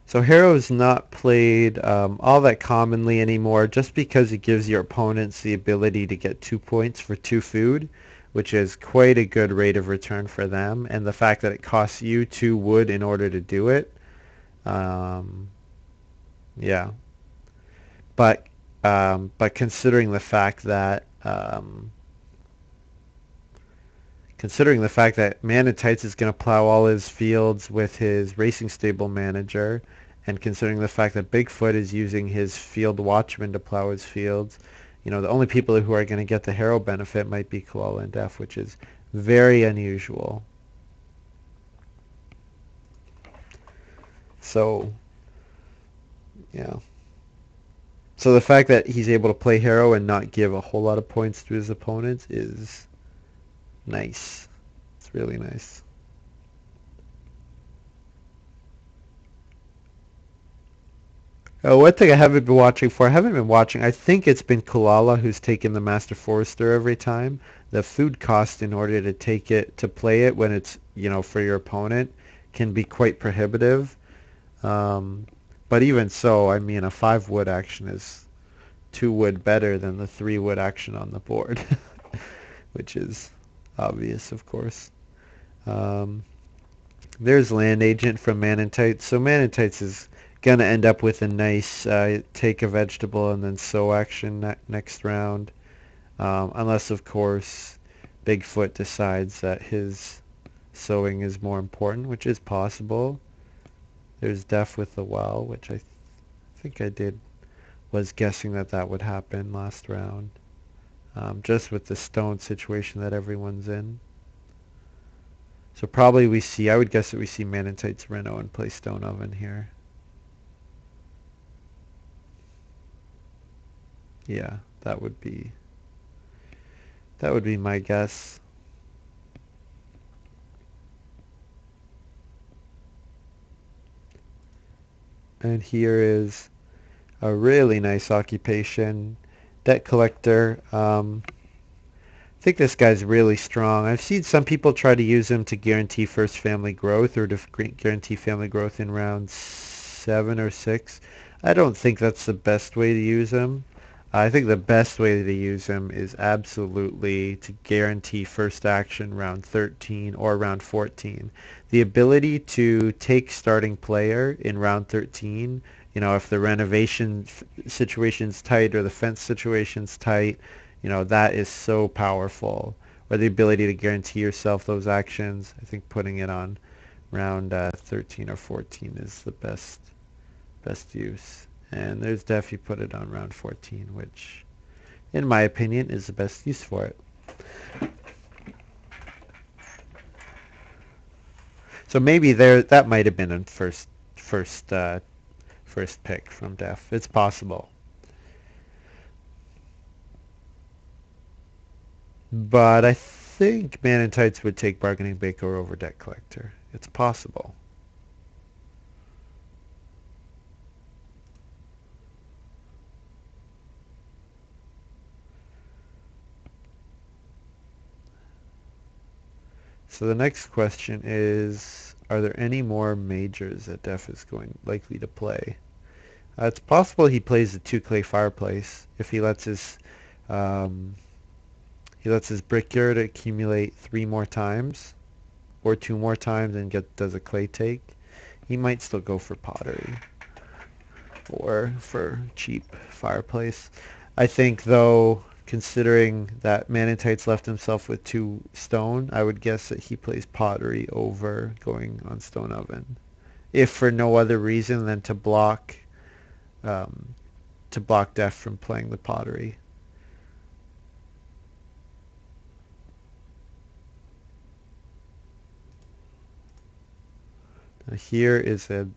So Harrow's not played all that commonly anymore just because it gives your opponents the ability to get 2 points for 2 food, which is quite a good rate of return for them. And the fact that it costs you 2 wood in order to do it, um, yeah. But but considering the fact that Maninteitz is going to plow all his fields with his racing stable manager, and considering the fact that Bigfoot is using his field watchman to plow his fields, the only people who are going to get the harrow benefit might be Coolala and Dejf, which is very unusual. So, yeah. So the fact that he's able to play harrow and not give a whole lot of points to his opponents is nice. It's really nice. One thing I haven't been watching for, I haven't been watching, I think it's been Coolala who's taken the Master Forester every time. The food cost in order to take it, to play it when it's, for your opponent can be quite prohibitive. Um, but even so, I mean, a 5 wood action is 2 wood better than the 3 wood action on the board, which is obvious, of course. Um, there's Land Agent from Maninteitz. So Maninteitz is going to end up with a nice take a vegetable and then sow action next round. Unless, of course, Bigfoot decides that his sowing is more important, which is possible. There's Dejf with the well, which I think was guessing that would happen last round. Just with the stone situation that everyone's in. So probably I would guess that we see Maninteitz Reno and play Stone Oven here. Yeah, that would be my guess. And here is a really nice occupation. Debt collector. I think this guy's really strong. I've seen some people try to use him to guarantee first family growth or to guarantee family growth in round 7 or 6. I don't think that's the best way to use him. I think the best way to use him is absolutely to guarantee first action round 13 or round 14. The ability to take starting player in round 13, if the renovation situation's tight or the fence situation's tight, that is so powerful. Or the ability to guarantee yourself those actions. I think putting it on round 13 or 14 is the best use. And there's Dejf, you put it on round 14, which, in my opinion, is the best use for it. So maybe that might have been a first pick from Dejf. It's possible. But I think Maninteitz would take Bargaining Baker over Debt Collector. It's possible. So the next question is, are there any more majors that Dejf is likely to play? It's possible he plays the 2 clay fireplace if um, he lets his brickyard accumulate 3 more times or 2 more times and does a clay take. He might still go for pottery or for cheap fireplace. I think though, considering that Maninteitz left himself with 2 stone, I would guess that he plays pottery over going on stone oven, if for no other reason than um, to block Dejf from playing the pottery. Now here is a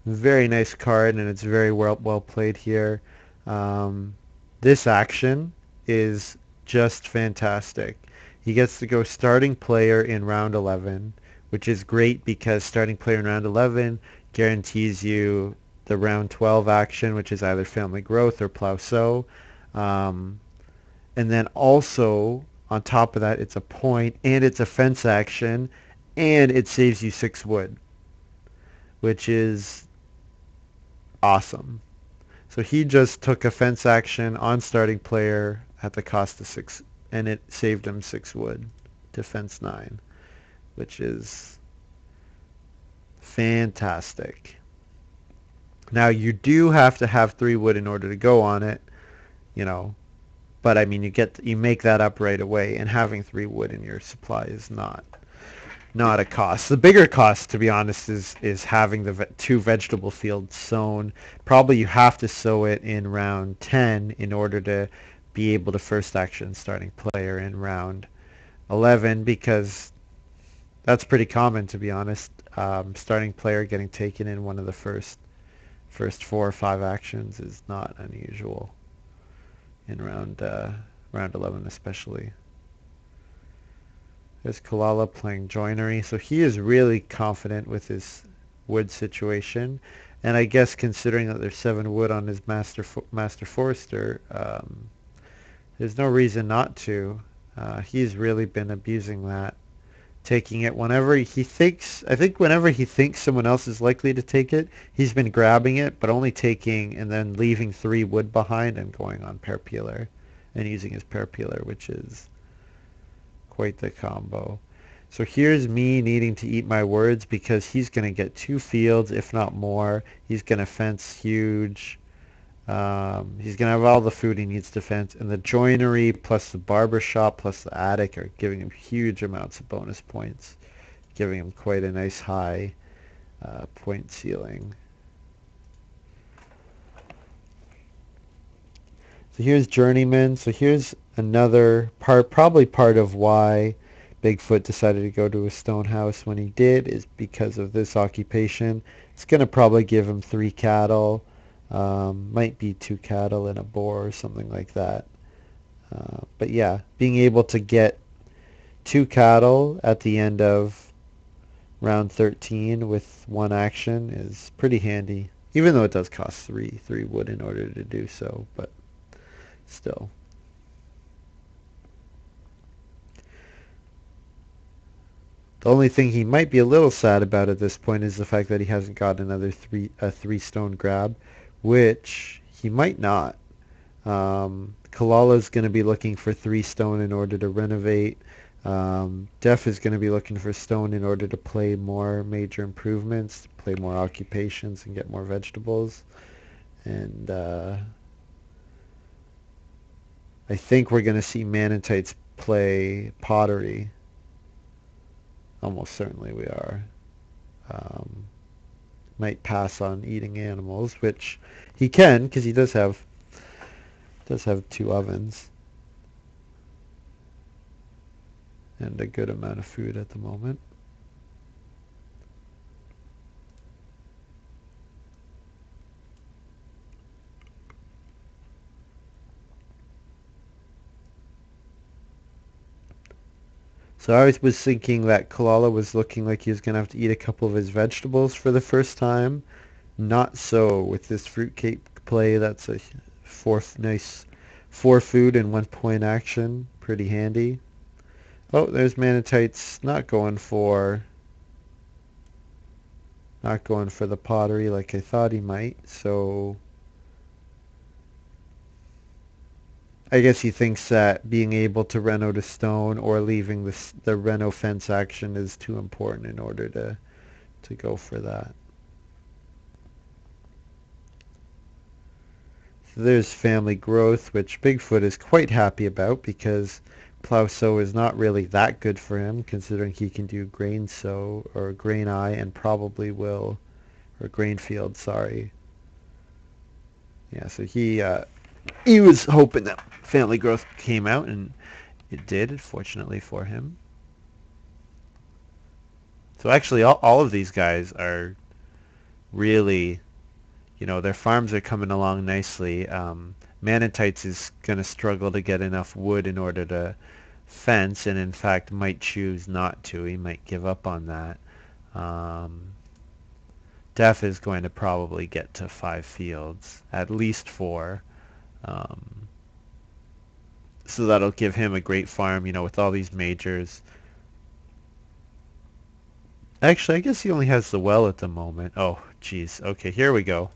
very nice card, and it's very well played here. Um, this action is just fantastic. He gets to go starting player in round 11, which is great because starting player in round 11 guarantees you the round 12 action, which is either family growth or plow sow. Um, and then also on top of that, it's a point and it's a fence action, and it saves you 6 wood, which is awesome. So he just took a fence action on starting player at the cost of and it saved him 6 wood to fence 9, which is fantastic. Now you do have to have 3 wood in order to go on it, you know, but I mean you make that up right away, and having 3 wood in your supply is not a cost. The bigger cost, to be honest, is having the 2 vegetable fields sown. Probably you have to sow it in round 10 in order to be able to first action starting player in round 11, because that's pretty common, to be honest. Starting player getting taken in one of the first 4 or 5 actions is not unusual in round 11 especially. There's Coolala playing joinery, so he is really confident with his wood situation, and I guess considering that there's 7 wood on his master forester, there's no reason not to. He's really been abusing that, taking it whenever he thinks. I think whenever he thinks someone else is likely to take it, he's been grabbing it, but only taking and then leaving 3 wood behind and going on pear peeler, and using his pear peeler, which is quite the combo. So here's me needing to eat my words because he's going to get 2 fields, if not more. He's going to fence huge. He's going to have all the food he needs to fence. And the joinery plus the barber shop plus the attic are giving him huge amounts of bonus points, giving him quite a nice high point ceiling. So here's Journeyman. So here's another part, probably part of why Bigfoot decided to go to a stone house when he did, is because of this occupation. It's going to probably give him 3 cattle, might be 2 cattle and a boar or something like that. But yeah, being able to get 2 cattle at the end of round 13 with 1 action is pretty handy, even though it does cost 3 wood in order to do so, but still. The only thing he might be a little sad about at this point is the fact that he hasn't got another 3 stone grab, which he might not. Kalala's going to be looking for 3 stone in order to renovate. Dejf is going to be looking for stone in order to play more major improvements, play more occupations, and get more vegetables. And I think we're going to see Maninteitz play pottery. Almost certainly we are. Might pass on eating animals, which he can because he does have 2 ovens and a good amount of food at the moment. So I was thinking that Coolala was looking like he was going to have to eat a couple of his vegetables for the first time. Not so with this fruitcake play. That's a nice 4 food and 1 point action. Pretty handy. Oh, there's Maninteitz not going for the pottery like I thought he might. So I guess he thinks that being able to reno to stone or leaving the reno fence action is too important in order to go for that. So there's family growth, which Bigfoot is quite happy about because plow sow is not really that good for him, considering he can do grain sow or grain eye and probably will, or grain field, sorry. Yeah, so he was hoping that family growth came out, and it did, fortunately for him. So actually, all of these guys are really, their farms are coming along nicely. Maninteitz is going to struggle to get enough wood in order to fence, and in fact might choose not to. He might give up on that. Dejf is going to probably get to 5 fields, at least 4. So that'll give him a great farm, with all these majors. Actually, I guess he only has the well at the moment. Oh, geez. Okay, here we go.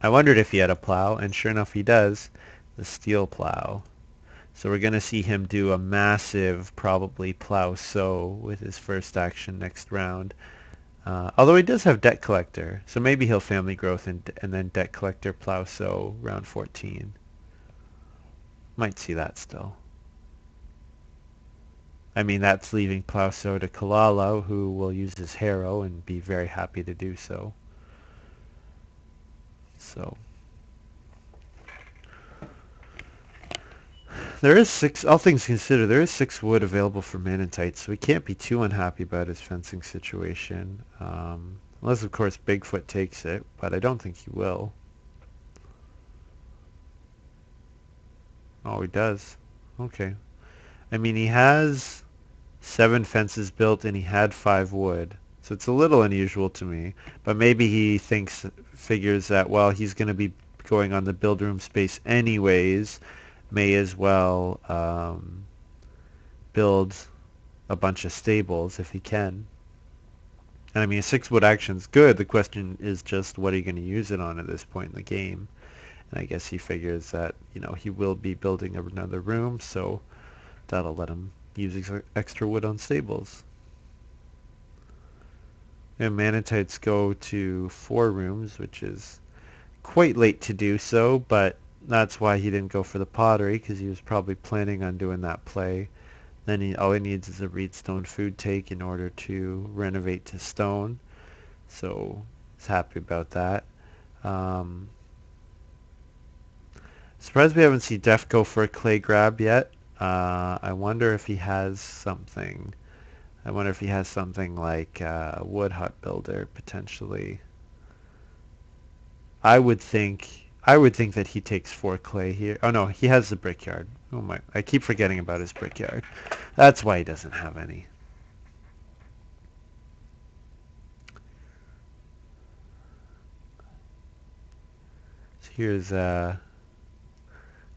I wondered if he had a plow, and sure enough he does. The steel plow. So we're going to see him do a massive, probably plow sow with his first action next round. Although he does have debt collector, so maybe he'll family growth and then debt collector plow sow round 14. Might see that still. I mean, that's leaving plow sow to Coolala, who will use his harrow and be very happy to do so. So there is six, all things considered, there is 6 wood available for Maninteitz, so we can't be too unhappy about his fencing situation. Unless, of course, Bigfoot takes it, but I don't think he will. Oh, he does. Okay. I mean, he has 7 fences built and he had 5 wood, so it's a little unusual to me. But maybe he figures that, well, he's going to be going on the build room space anyways, may as well build a bunch of stables if he can. And I mean, a 6 wood action's good. The question is just what are you going to use it on at this point in the game? And I guess he figures that, he will be building another room, so that'll let him use extra wood on stables. And Maninteitz go to 4 rooms, which is quite late to do so, but that's why he didn't go for the pottery, because he was probably planning on doing that play. Then all he needs is a reedstone food take in order to renovate to stone. So he's happy about that. Um, Surprised we haven't seen Dejf go for a clay grab yet. I wonder if he has something. I wonder if he has something like wood hut builder potentially. I would think. I would think that he takes 4 clay here. Oh no, he has the brickyard. Oh my! I keep forgetting about his brickyard. That's why he doesn't have any. So here's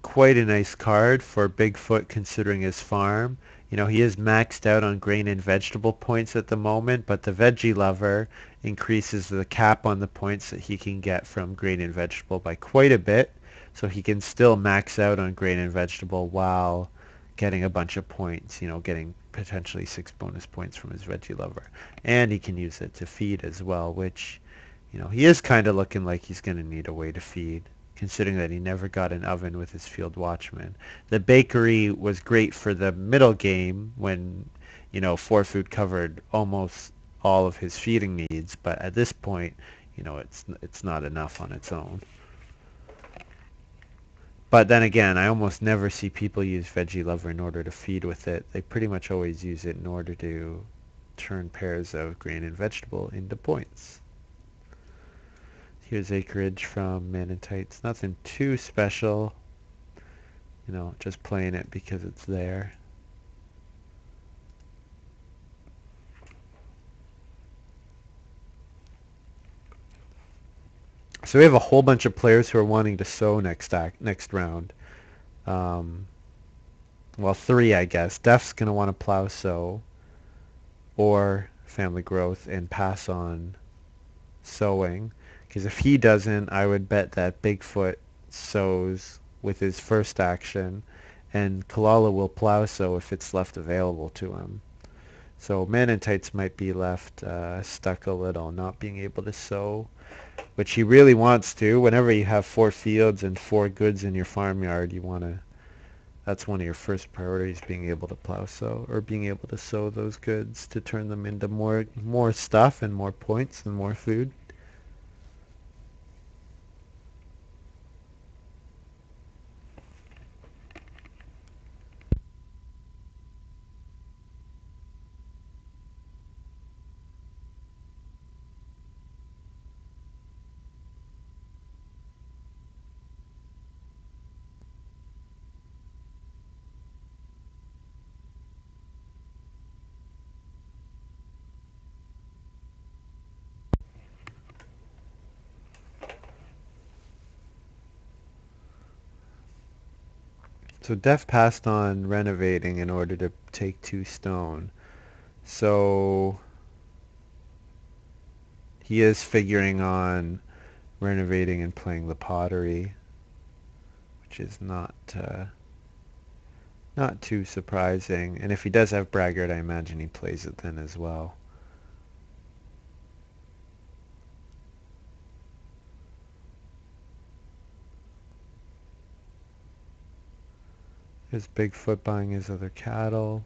quite a nice card for Bigfoot considering his farm. He is maxed out on grain and vegetable points at the moment, but the veggie lover increases the cap on the points that he can get from grain and vegetable by quite a bit. So he can still max out on grain and vegetable while getting a bunch of points, getting potentially 6 bonus points from his veggie lover. And he can use it to feed as well, which, he is kind of looking like he's going to need a way to feed, considering that he never got an oven with his field watchman. The bakery was great for the middle game when, 4 food covered almost all of his feeding needs, but at this point, it's not enough on its own. But then again, I almost never see people use Veggie Lover in order to feed with it. They pretty much always use it in order to turn pairs of grain and vegetable into points. Here's acreage from Maninteitz. Nothing too special. Just playing it because it's there. So we have a whole bunch of players who are wanting to sow next round. Well, 3, I guess. Def's going to want to plow sow or family growth and pass on sowing. Because if he doesn't, I would bet that Bigfoot sows with his first action, and Coolala will plow sow if it's left available to him. So Maninteitz might be left stuck a little, not being able to sow, which he really wants to. Whenever you have 4 fields and 4 goods in your farmyard, that's one of your first priorities, being able to plow sow, or being able to sow those goods to turn them into more stuff and more points and more food. So Def passed on renovating in order to take 2 stone. So he is figuring on renovating and playing the pottery, which is not Not too surprising. And if he does have Braggart, I imagine he plays it then as well. There's Bigfoot buying his other cattle.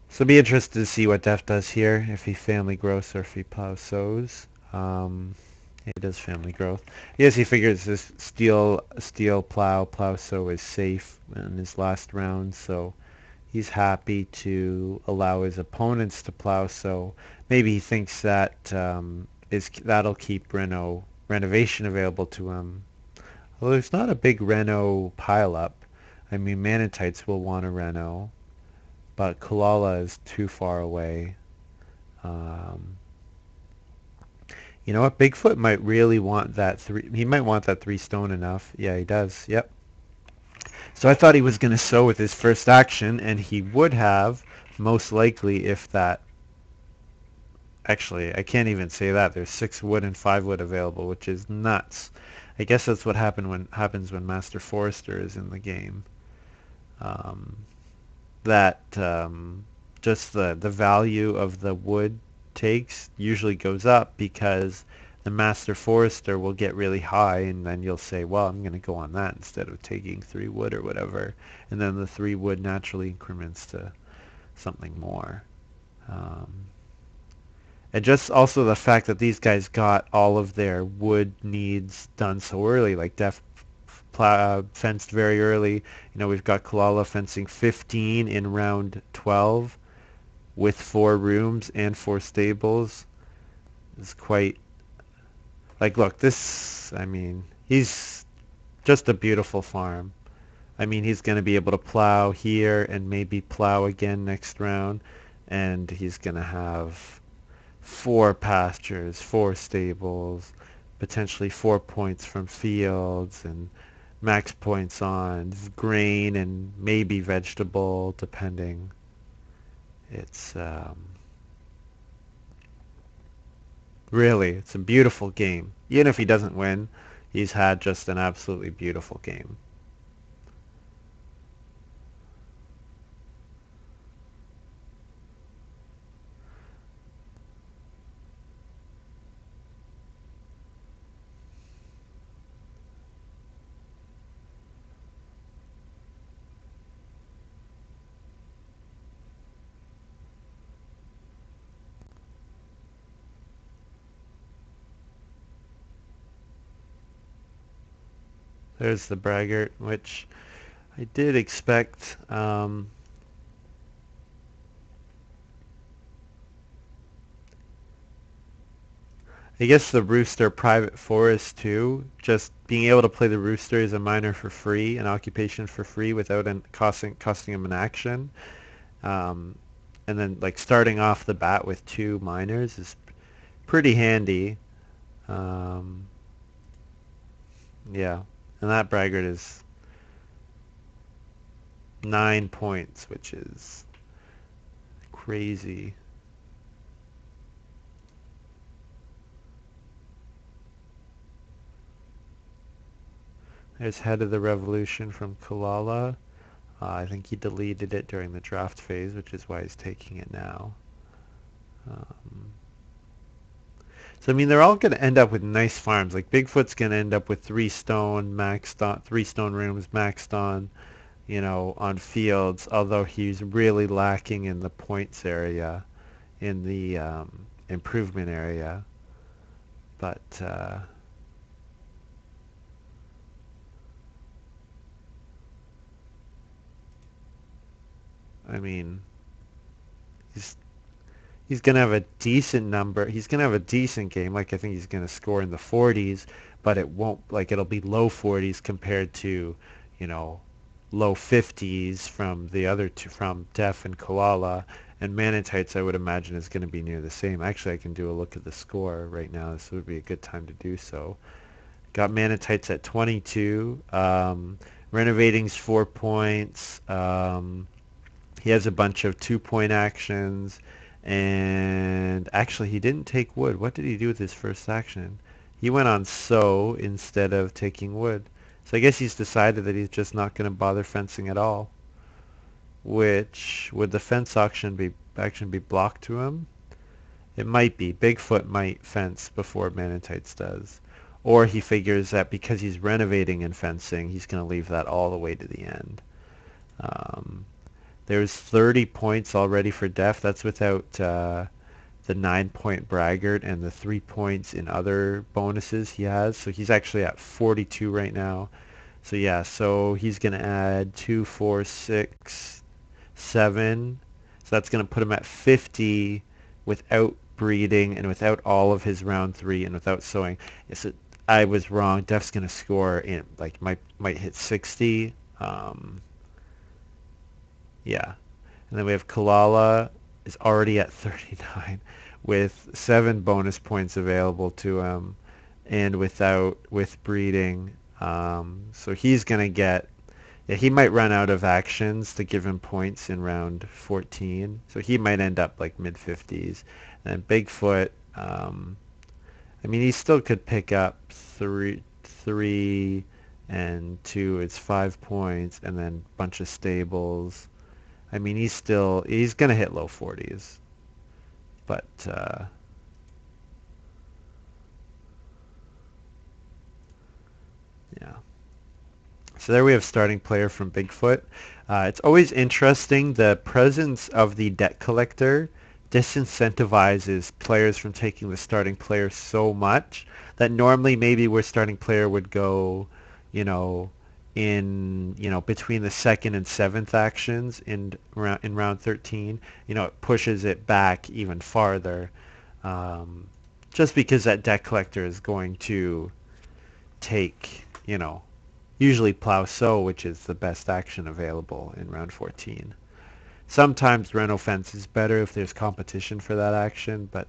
So be interested to see what Def does here, if he family growths or if he plow sows. He does family growth. Yes, he figures this steel plow sow is safe in his last round, so he's happy to allow his opponents to plow sow. Maybe he thinks that that'll keep renovation available to him. Well, there's not a big reno pileup. I mean, Maninteitz will want a reno, but coolala is too far away. Um, you know what? Bigfoot might really want that three. He might want that 3 stone enough. Yeah, he does. Yep. So I thought he was going to sow with his first action, and he would have most likely if that. Actually, I can't even say that. There's 6 wood and 5 wood available, which is nuts. I guess that's what happens when Master Forester is in the game. Um, that just the value of the wood takes usually goes up because the Master Forester will get really high, and then you'll say, well, I'm going to go on that instead of taking 3 wood or whatever, and then the 3 wood naturally increments to something more. Um, and just also the fact that these guys got all of their wood needs done so early, like Def fenced very early. You know, we've got Coolala fencing 15 in round 12 with 4 rooms and 4 stables. It's quite like, look, this, I mean, he's just a beautiful farm. I mean, he's going to be able to plow here and maybe plow again next round, and he's going to have 4 pastures, 4 stables, potentially 4 points from fields, and max points on grain and maybe vegetable, depending. It's really, it's a beautiful game. Even if he doesn't win, he's had just an absolutely beautiful game. There's the braggart, which I did expect. I guess the rooster private forest too. Just being able to play the rooster as a miner for free, an occupation for free without costing him an action. Um, and then like starting off the bat with 2 miners is pretty handy. Um, yeah, and that braggart is 9 points, which is crazy. There's Head of the Revolution from Coolala. I think he deleted it during the draft phase, which is why he's taking it now. Um, so I mean, they're all going to end up with nice farms. Like Bigfoot's going to end up with 3 stone maxed on, 3 stone rooms maxed on, you know, on fields. Although he's really lacking in the points area, in the improvement area. But I mean, he's he's going to have a decent number. He's going to have a decent game. Like I think he's going to score in the 40s, but it won't like it'll be low 40s compared to, you know, low 50s from the other two from Def and Koala. And Maninteitz I would imagine is going to be near the same. Actually, I can do a look at the score right now. This would be a good time to do so. Got Maninteitz at 22. Renovating's 4 points. He has a bunch of 2 point actions. And actually, he didn't take wood. What did he do with his first action? He went on sow instead of taking wood. So I guess he's decided that he's just not going to bother fencing at all. Which, would the fence action be blocked to him? It might be. Bigfoot might fence before Maninteitz does. Or he figures that because he's renovating and fencing, he's going to leave that all the way to the end. Um, there's 30 points already for Dejf. That's without the 9-point braggart and the 3 points in other bonuses he has. So he's actually at 42 right now. So yeah, so he's going to add 2, 4, 6, 7. So that's going to put him at 50 without breeding and without all of his round 3 and without sowing. Yes, I was wrong. Def's going to score in like might hit 60. Yeah. And then we have Coolala is already at 39 with 7 bonus points available to him and with breeding. So he's going to get, yeah, he might run out of actions to give him points in round 14. So he might end up like mid 50s. And then Bigfoot, I mean, he still could pick up 3 and 2. It's 5 points and then a bunch of stables. I mean, he's gonna hit low 40s, but yeah. So there we have starting player from Bigfoot. It's always interesting. The presence of the debt collector disincentivizes players from taking the starting player so much that normally maybe where starting player would go, you know, between the second and seventh actions in round 13, it pushes it back even farther, um, just because that debt collector is going to take, usually plow sow, which is the best action available in round 14. Sometimes Reno fence is better if there's competition for that action, but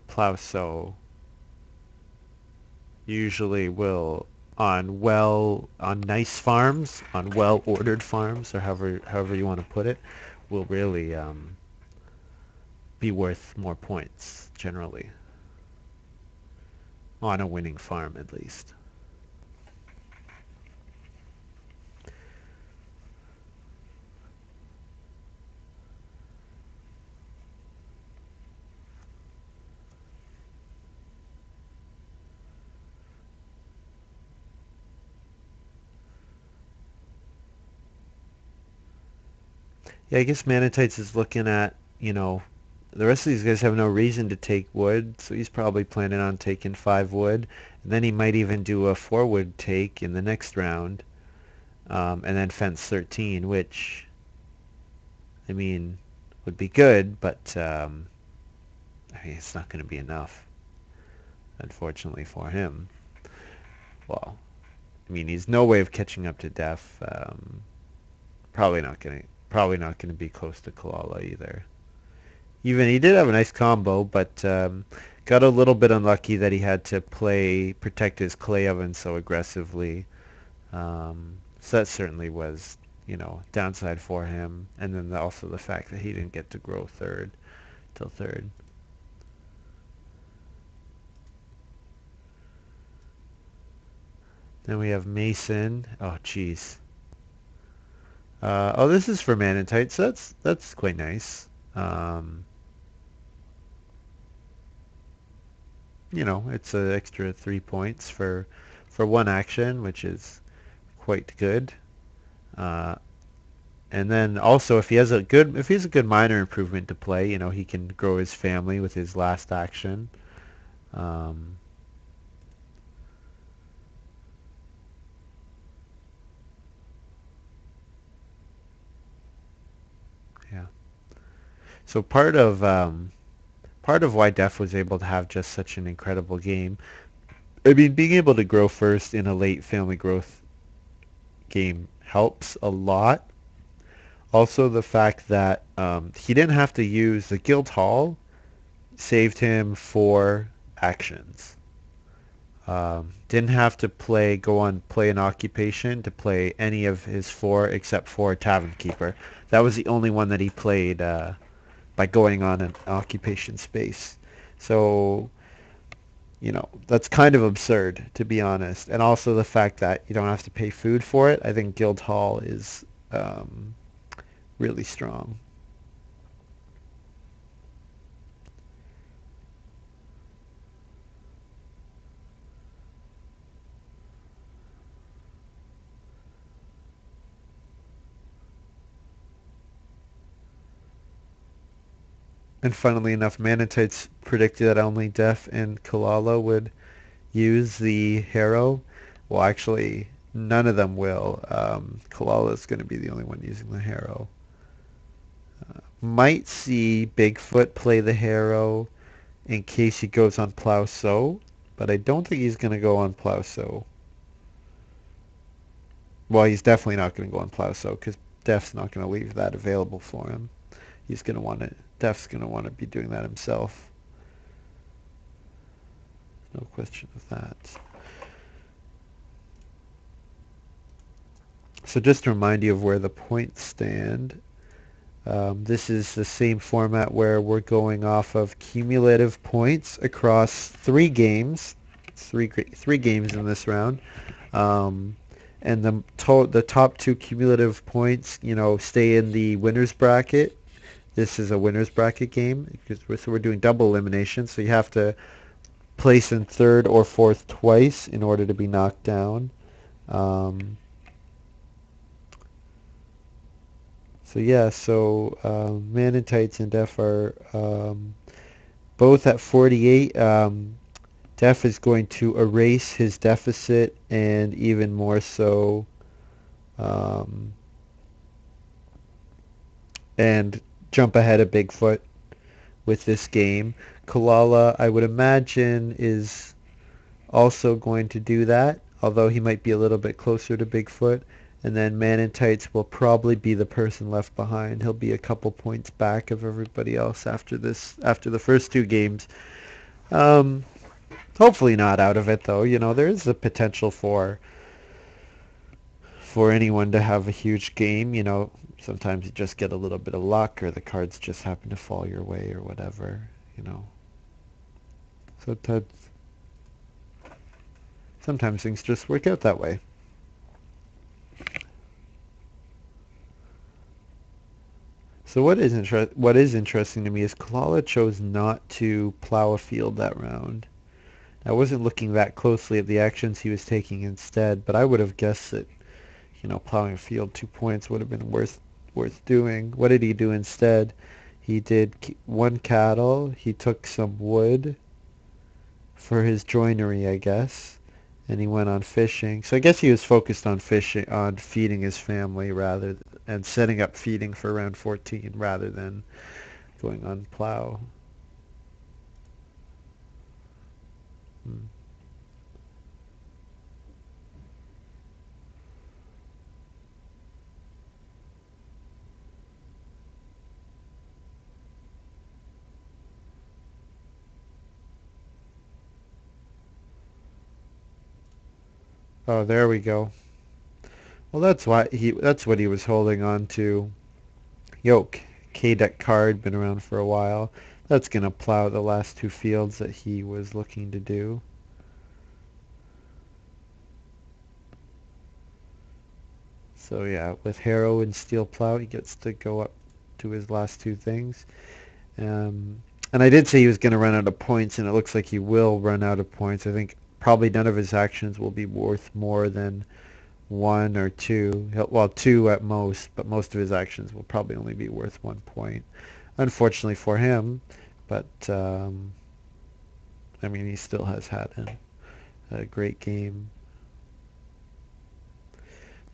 plow sow usually will on nice farms, on well ordered farms, or however you want to put it, will really be worth more points generally on a winning farm at least. Yeah, I guess Maninteitz is looking at, the rest of these guys have no reason to take wood, so he's probably planning on taking 5 wood. And then he might even do a 4 wood take in the next round, and then fence 13, which, I mean, would be good, but I mean, it's not going to be enough, unfortunately for him. Well, I mean, he's no way of catching up to Dejf. Probably not going to be close to Coolala either. Even he did have a nice combo, but got a little bit unlucky that he had to protect his clay oven so aggressively. So that certainly was, downside for him. And then also the fact that he didn't get to grow till third. Then we have Mason. Oh, jeez. Oh, this is for Maninteitz, so that's quite nice. Um, it's an extra 3 points for one action, which is quite good. Uh, and then also, if he has a good minor improvement to play, he can grow his family with his last action. Um, yeah. So part of why Def was able to have just such an incredible game, I mean, being able to grow first in a late family growth game helps a lot. Also, the fact that he didn't have to use the guild hall saved him 4 actions. Didn't have to play an occupation to play any of his 4 except for Tavern Keeper. That was the only one that he played by going on an occupation space. So that's kind of absurd, to be honest. And also the fact that you don't have to pay food for it. I think Guildhall is um, really strong. And funnily enough, Maninteitz predicted that only Dejf and coolala would use the Harrow. Well, actually, none of them will. Coolala is going to be the only one using the Harrow. Might see Bigfoot play the Harrow in case he goes on plow sow, but I don't think he's going to go on plow sow. Well, he's definitely not going to go on plow sow because Def's not going to leave that available for him. He's going to want to. Def's going to want to be doing that himself. No question of that. So just to remind you of where the points stand, this is the same format where we're going off of cumulative points across three games in this round. Um, and the top two cumulative points, stay in the winners bracket. This is a winners bracket game because we're doing double elimination, so you have to place in third or fourth twice in order to be knocked down. Um, Maninteitz and Dejf are both at 48. Dejf is going to erase his deficit and even more so, um, and jump ahead of Bigfoot with this game. Coolala, I would imagine, is also going to do that, although he might be a little bit closer to Bigfoot. And then Maninteitz will probably be the person left behind. He'll be a couple points back of everybody else after the first two games. Um, Hopefully not out of it though. There is the potential for anyone to have a huge game. Sometimes you just get a little bit of luck, or the cards just happen to fall your way, or whatever. You know, sometimes sometimes things just work out that way. So what is interesting to me is Kalala chose not to plow a field that round. I wasn't looking that closely at the actions he was taking instead, but I would have guessed that plowing a field 2 points would have been worth doing. What did he do instead? He did one cattle. He took some wood for his joinery, I guess, and he went on fishing. So I guess he was focused on fishing, on feeding his family and setting up feeding for round 14 rather than going on plow. Hmm. Oh, there we go. Well, that's what he was holding on to. Yoke, K-Deck card, been around for a while. That's going to plow the last two fields that he was looking to do. So yeah, with Harrow and Steel Plow, he gets to go up to his last two things. And I did say he was going to run out of points, and it looks like he will run out of points. I think probably none of his actions will be worth more than one or two. Well, two at most, but most of his actions will probably only be worth 1 point. Unfortunately for him, but I mean, he still has had a great game.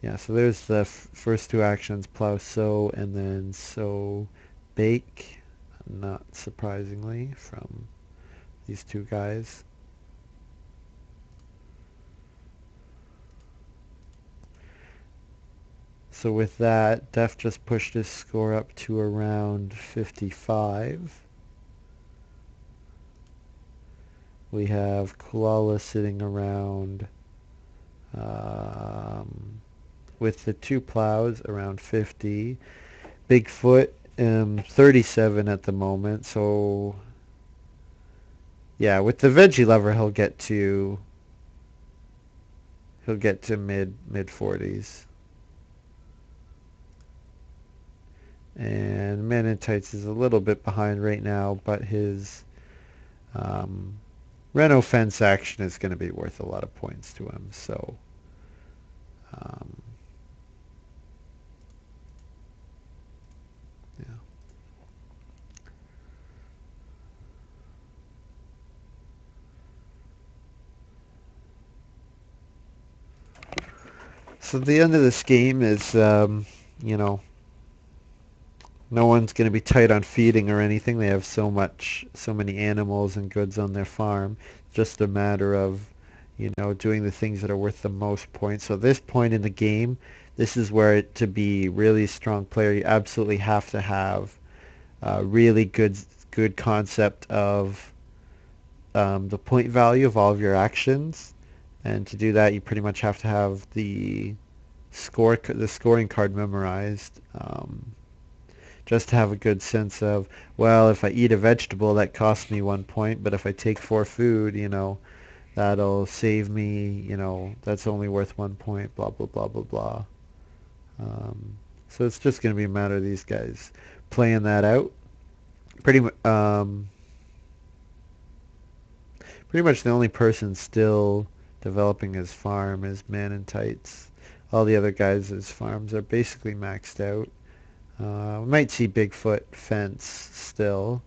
Yeah, so there's the first two actions, plow sow, and then sow bake, not surprisingly, from these two guys. So with that, Def just pushed his score up to around 55. We have Kulala sitting around, um, with the two plows, around 50. Bigfoot, 37 at the moment, so Yeah, with the veggie lever, he'll get to mid 40s. And Maninteitz is a little bit behind right now, but his um, Reno fence action is going to be worth a lot of points to him. So, um, yeah. So the end of this game is, you know, no one's going to be tight on feeding or anything. They have so many animals and goods on their farm. Just a matter of, doing the things that are worth the most points. So at this point in the game, this is where to be really a strong player, you absolutely have to have a really good concept of the point value of all of your actions. And to do that, you pretty much have to have the scoring card memorized. Just to have a good sense of, well, if I eat a vegetable, that costs me 1 point, but if I take 4 food, that'll save me, that's only worth 1 point, blah, blah, blah, blah, blah. So it's just going to be a matter of these guys playing that out. Pretty much, pretty much the only person still developing his farm is Maninteitz. All the other guys' farms are basically maxed out. We might see Bigfoot fence still.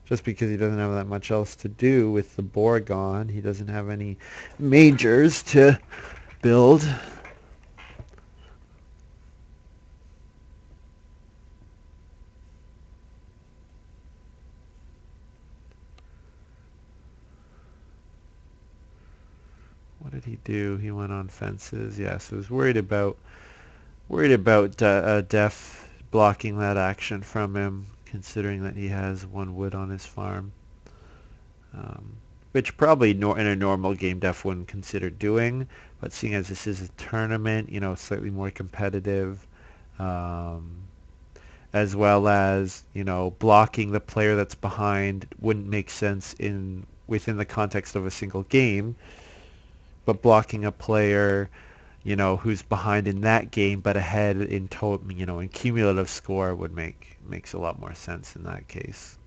Just because he doesn't have that much else to do with the boar gone. He doesn't have any majors to build. What did he do? He went on fences. Yeah, so he was worried about Dejf blocking that action from him, considering that he has 1 wood on his farm. Which probably in a normal game Dejf wouldn't consider doing, but seeing as this is a tournament, slightly more competitive, um, as well as, blocking the player that's behind wouldn't make sense within the context of a single game, but blocking a player, who's behind in that game but ahead in total, in cumulative score would makes a lot more sense in that case.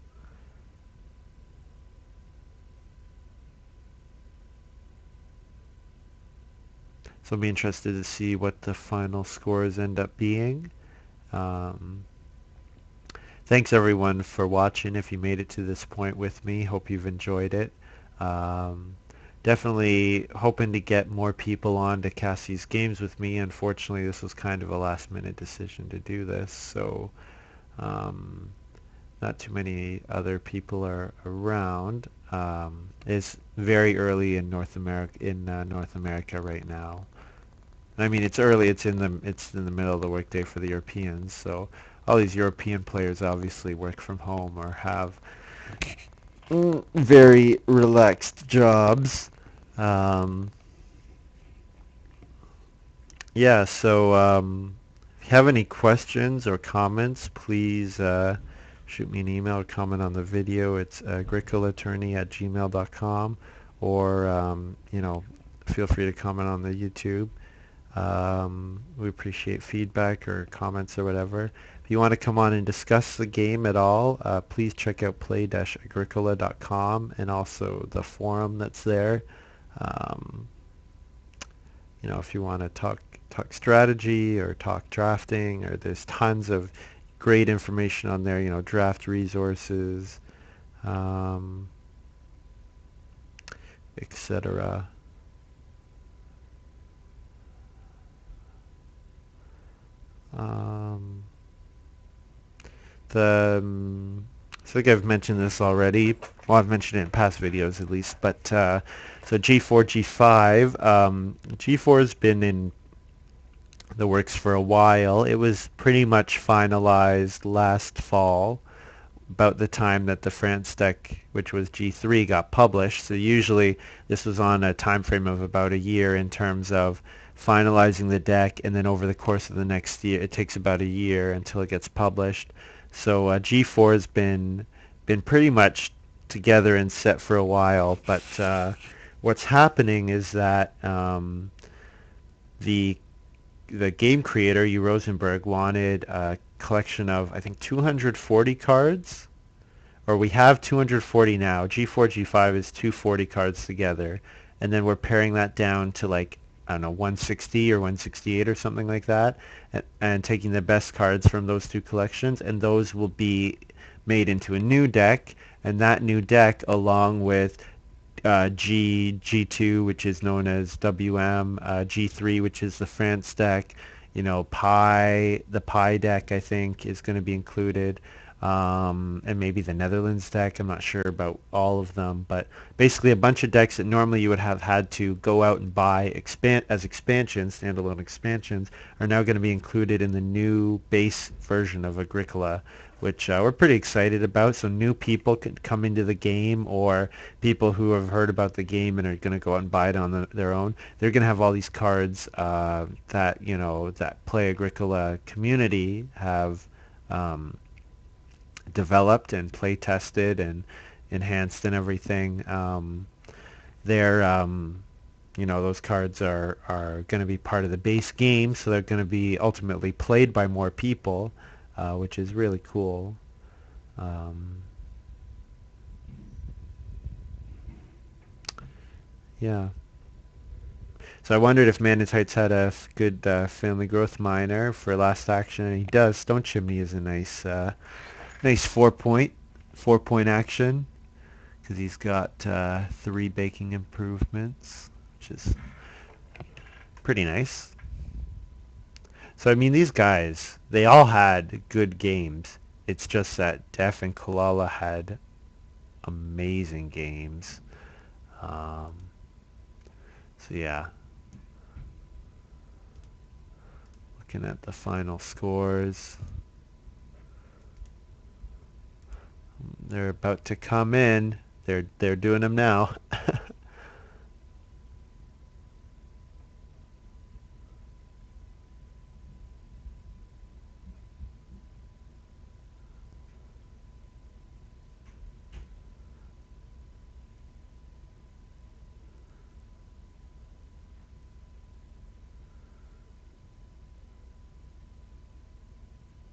So I'll be interested to see what the final scores end up being. Um, Thanks everyone for watching. If you made it to this point with me, hope you've enjoyed it. Um, Definitely hoping to get more people on to cast these games with me. Unfortunately, this was kind of a last minute decision to do this, so um, not too many other people are around. It's very early in North America right now. I mean, it's early. It's in the middle of the workday for the Europeans. So all these European players obviously work from home or have very relaxed jobs. Um, yeah. So if you have any questions or comments, please shoot me an email or comment on the video. It's agricolatourny@gmail.com, or feel free to comment on the YouTube. We appreciate feedback or comments or whatever. If you want to come on and discuss the game at all, please check out play-agricola.com and also the forum that's there. Um, if you want to talk strategy or talk drafting, or there's tons of great information on there. Draft resources, um, etc. Um, I think I've mentioned this already. Well, I've mentioned it in past videos at least. But so G4G5, G4 has been in the works for a while. It was pretty much finalized last fall about the time that the France deck, which was G3, got published. So usually this was on a time frame of about a year in terms of finalizing the deck, and then over the course of the next year, it takes about a year until it gets published. So G4 has been pretty much together and set for a while, but what's happening is that the the game creator, U. Rosenberg, wanted a collection of, I think, 240 cards, or we have 240 now. G4G5 is 240 cards together, and then we're paring that down to like, I don't know, 160 or 168 or something like that, and taking the best cards from those two collections, and those will be made into a new deck, and that new deck, along with G2, which is known as WM, G3, which is the France deck, the Pi deck, I think, is going to be included, and maybe the Netherlands deck. I'm not sure about all of them, but basically a bunch of decks that normally you would have had to go out and buy as expansions, standalone expansions, are now going to be included in the new base version of Agricola, which we're pretty excited about. So new people can come into the game, or people who have heard about the game and are going to go out and buy it on their own. They're going to have all these cards that Play Agricola community have developed and play tested and enhanced and everything. They're those cards are going to be part of the base game, so they're going to be ultimately played by more people, which is really cool. Yeah. So I wondered if Maninteitz had a good family growth miner for last action, and he does. Stone Chimney is a nice 4-point action, because he's got 3 baking improvements, which is pretty nice. So I mean, these guys, they all had good games. It's just that Dejf and Coolala had amazing games. Um, so yeah, looking at the final scores, they're about to come in. They're doing them now.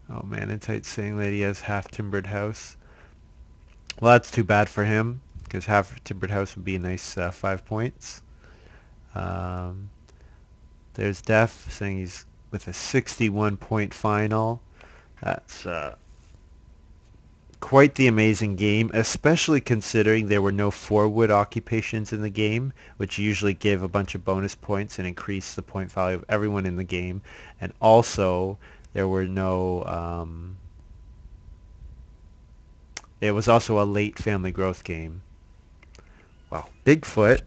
Oh man, it's saying that he has half timbered house. Well, that's too bad for him, because half timbered house would be a nice 5 points. Um, there's Dejf saying he's with a 61-point final. That's quite the amazing game, especially considering there were no forward occupations in the game, which usually give a bunch of bonus points and increase the point value of everyone in the game. And also, there were no... it was also a late family growth game. Wow. Bigfoot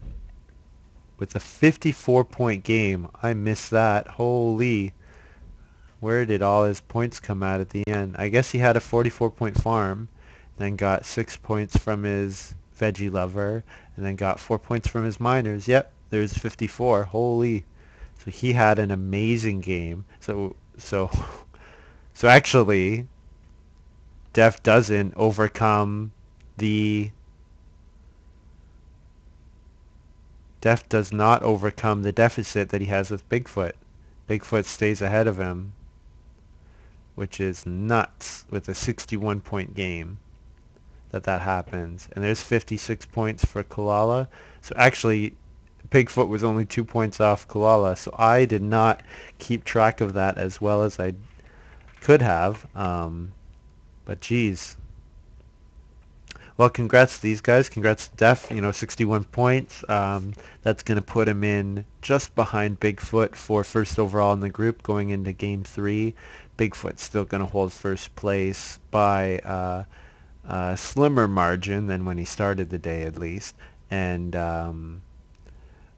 with a 54-point game. I missed that. Holy. Where did all his points come out at the end? I guess he had a 44-point farm, then got 6 points from his veggie lover, and then got 4 points from his miners. Yep, there's 54. Holy. So he had an amazing game. So actually, Dejf doesn't overcome the Dejf does not overcome the deficit that he has with Bigfoot. Bigfoot stays ahead of him, which is nuts with a 61-point game that happens. And there's 56 points for Coolala. So actually, Bigfoot was only 2 points off Coolala, so I did not keep track of that as well as I could have. But geez. Well, congrats to these guys. Congrats to Dejf, 61 points. That's going to put him in just behind Bigfoot for first overall in the group going into Game 3. Bigfoot's still going to hold first place by a slimmer margin than when he started the day, at least. And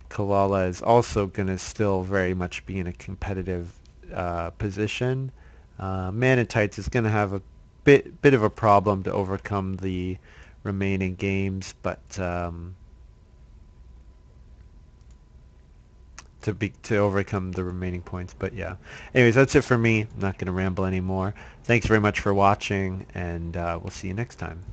Coolala is also going to still very much be in a competitive position. Maninteitz is going to have bit of a problem to overcome the remaining games, but to overcome the remaining points. But yeah. Anyways, that's it for me. I'm not going to ramble anymore. Thanks very much for watching, and we'll see you next time.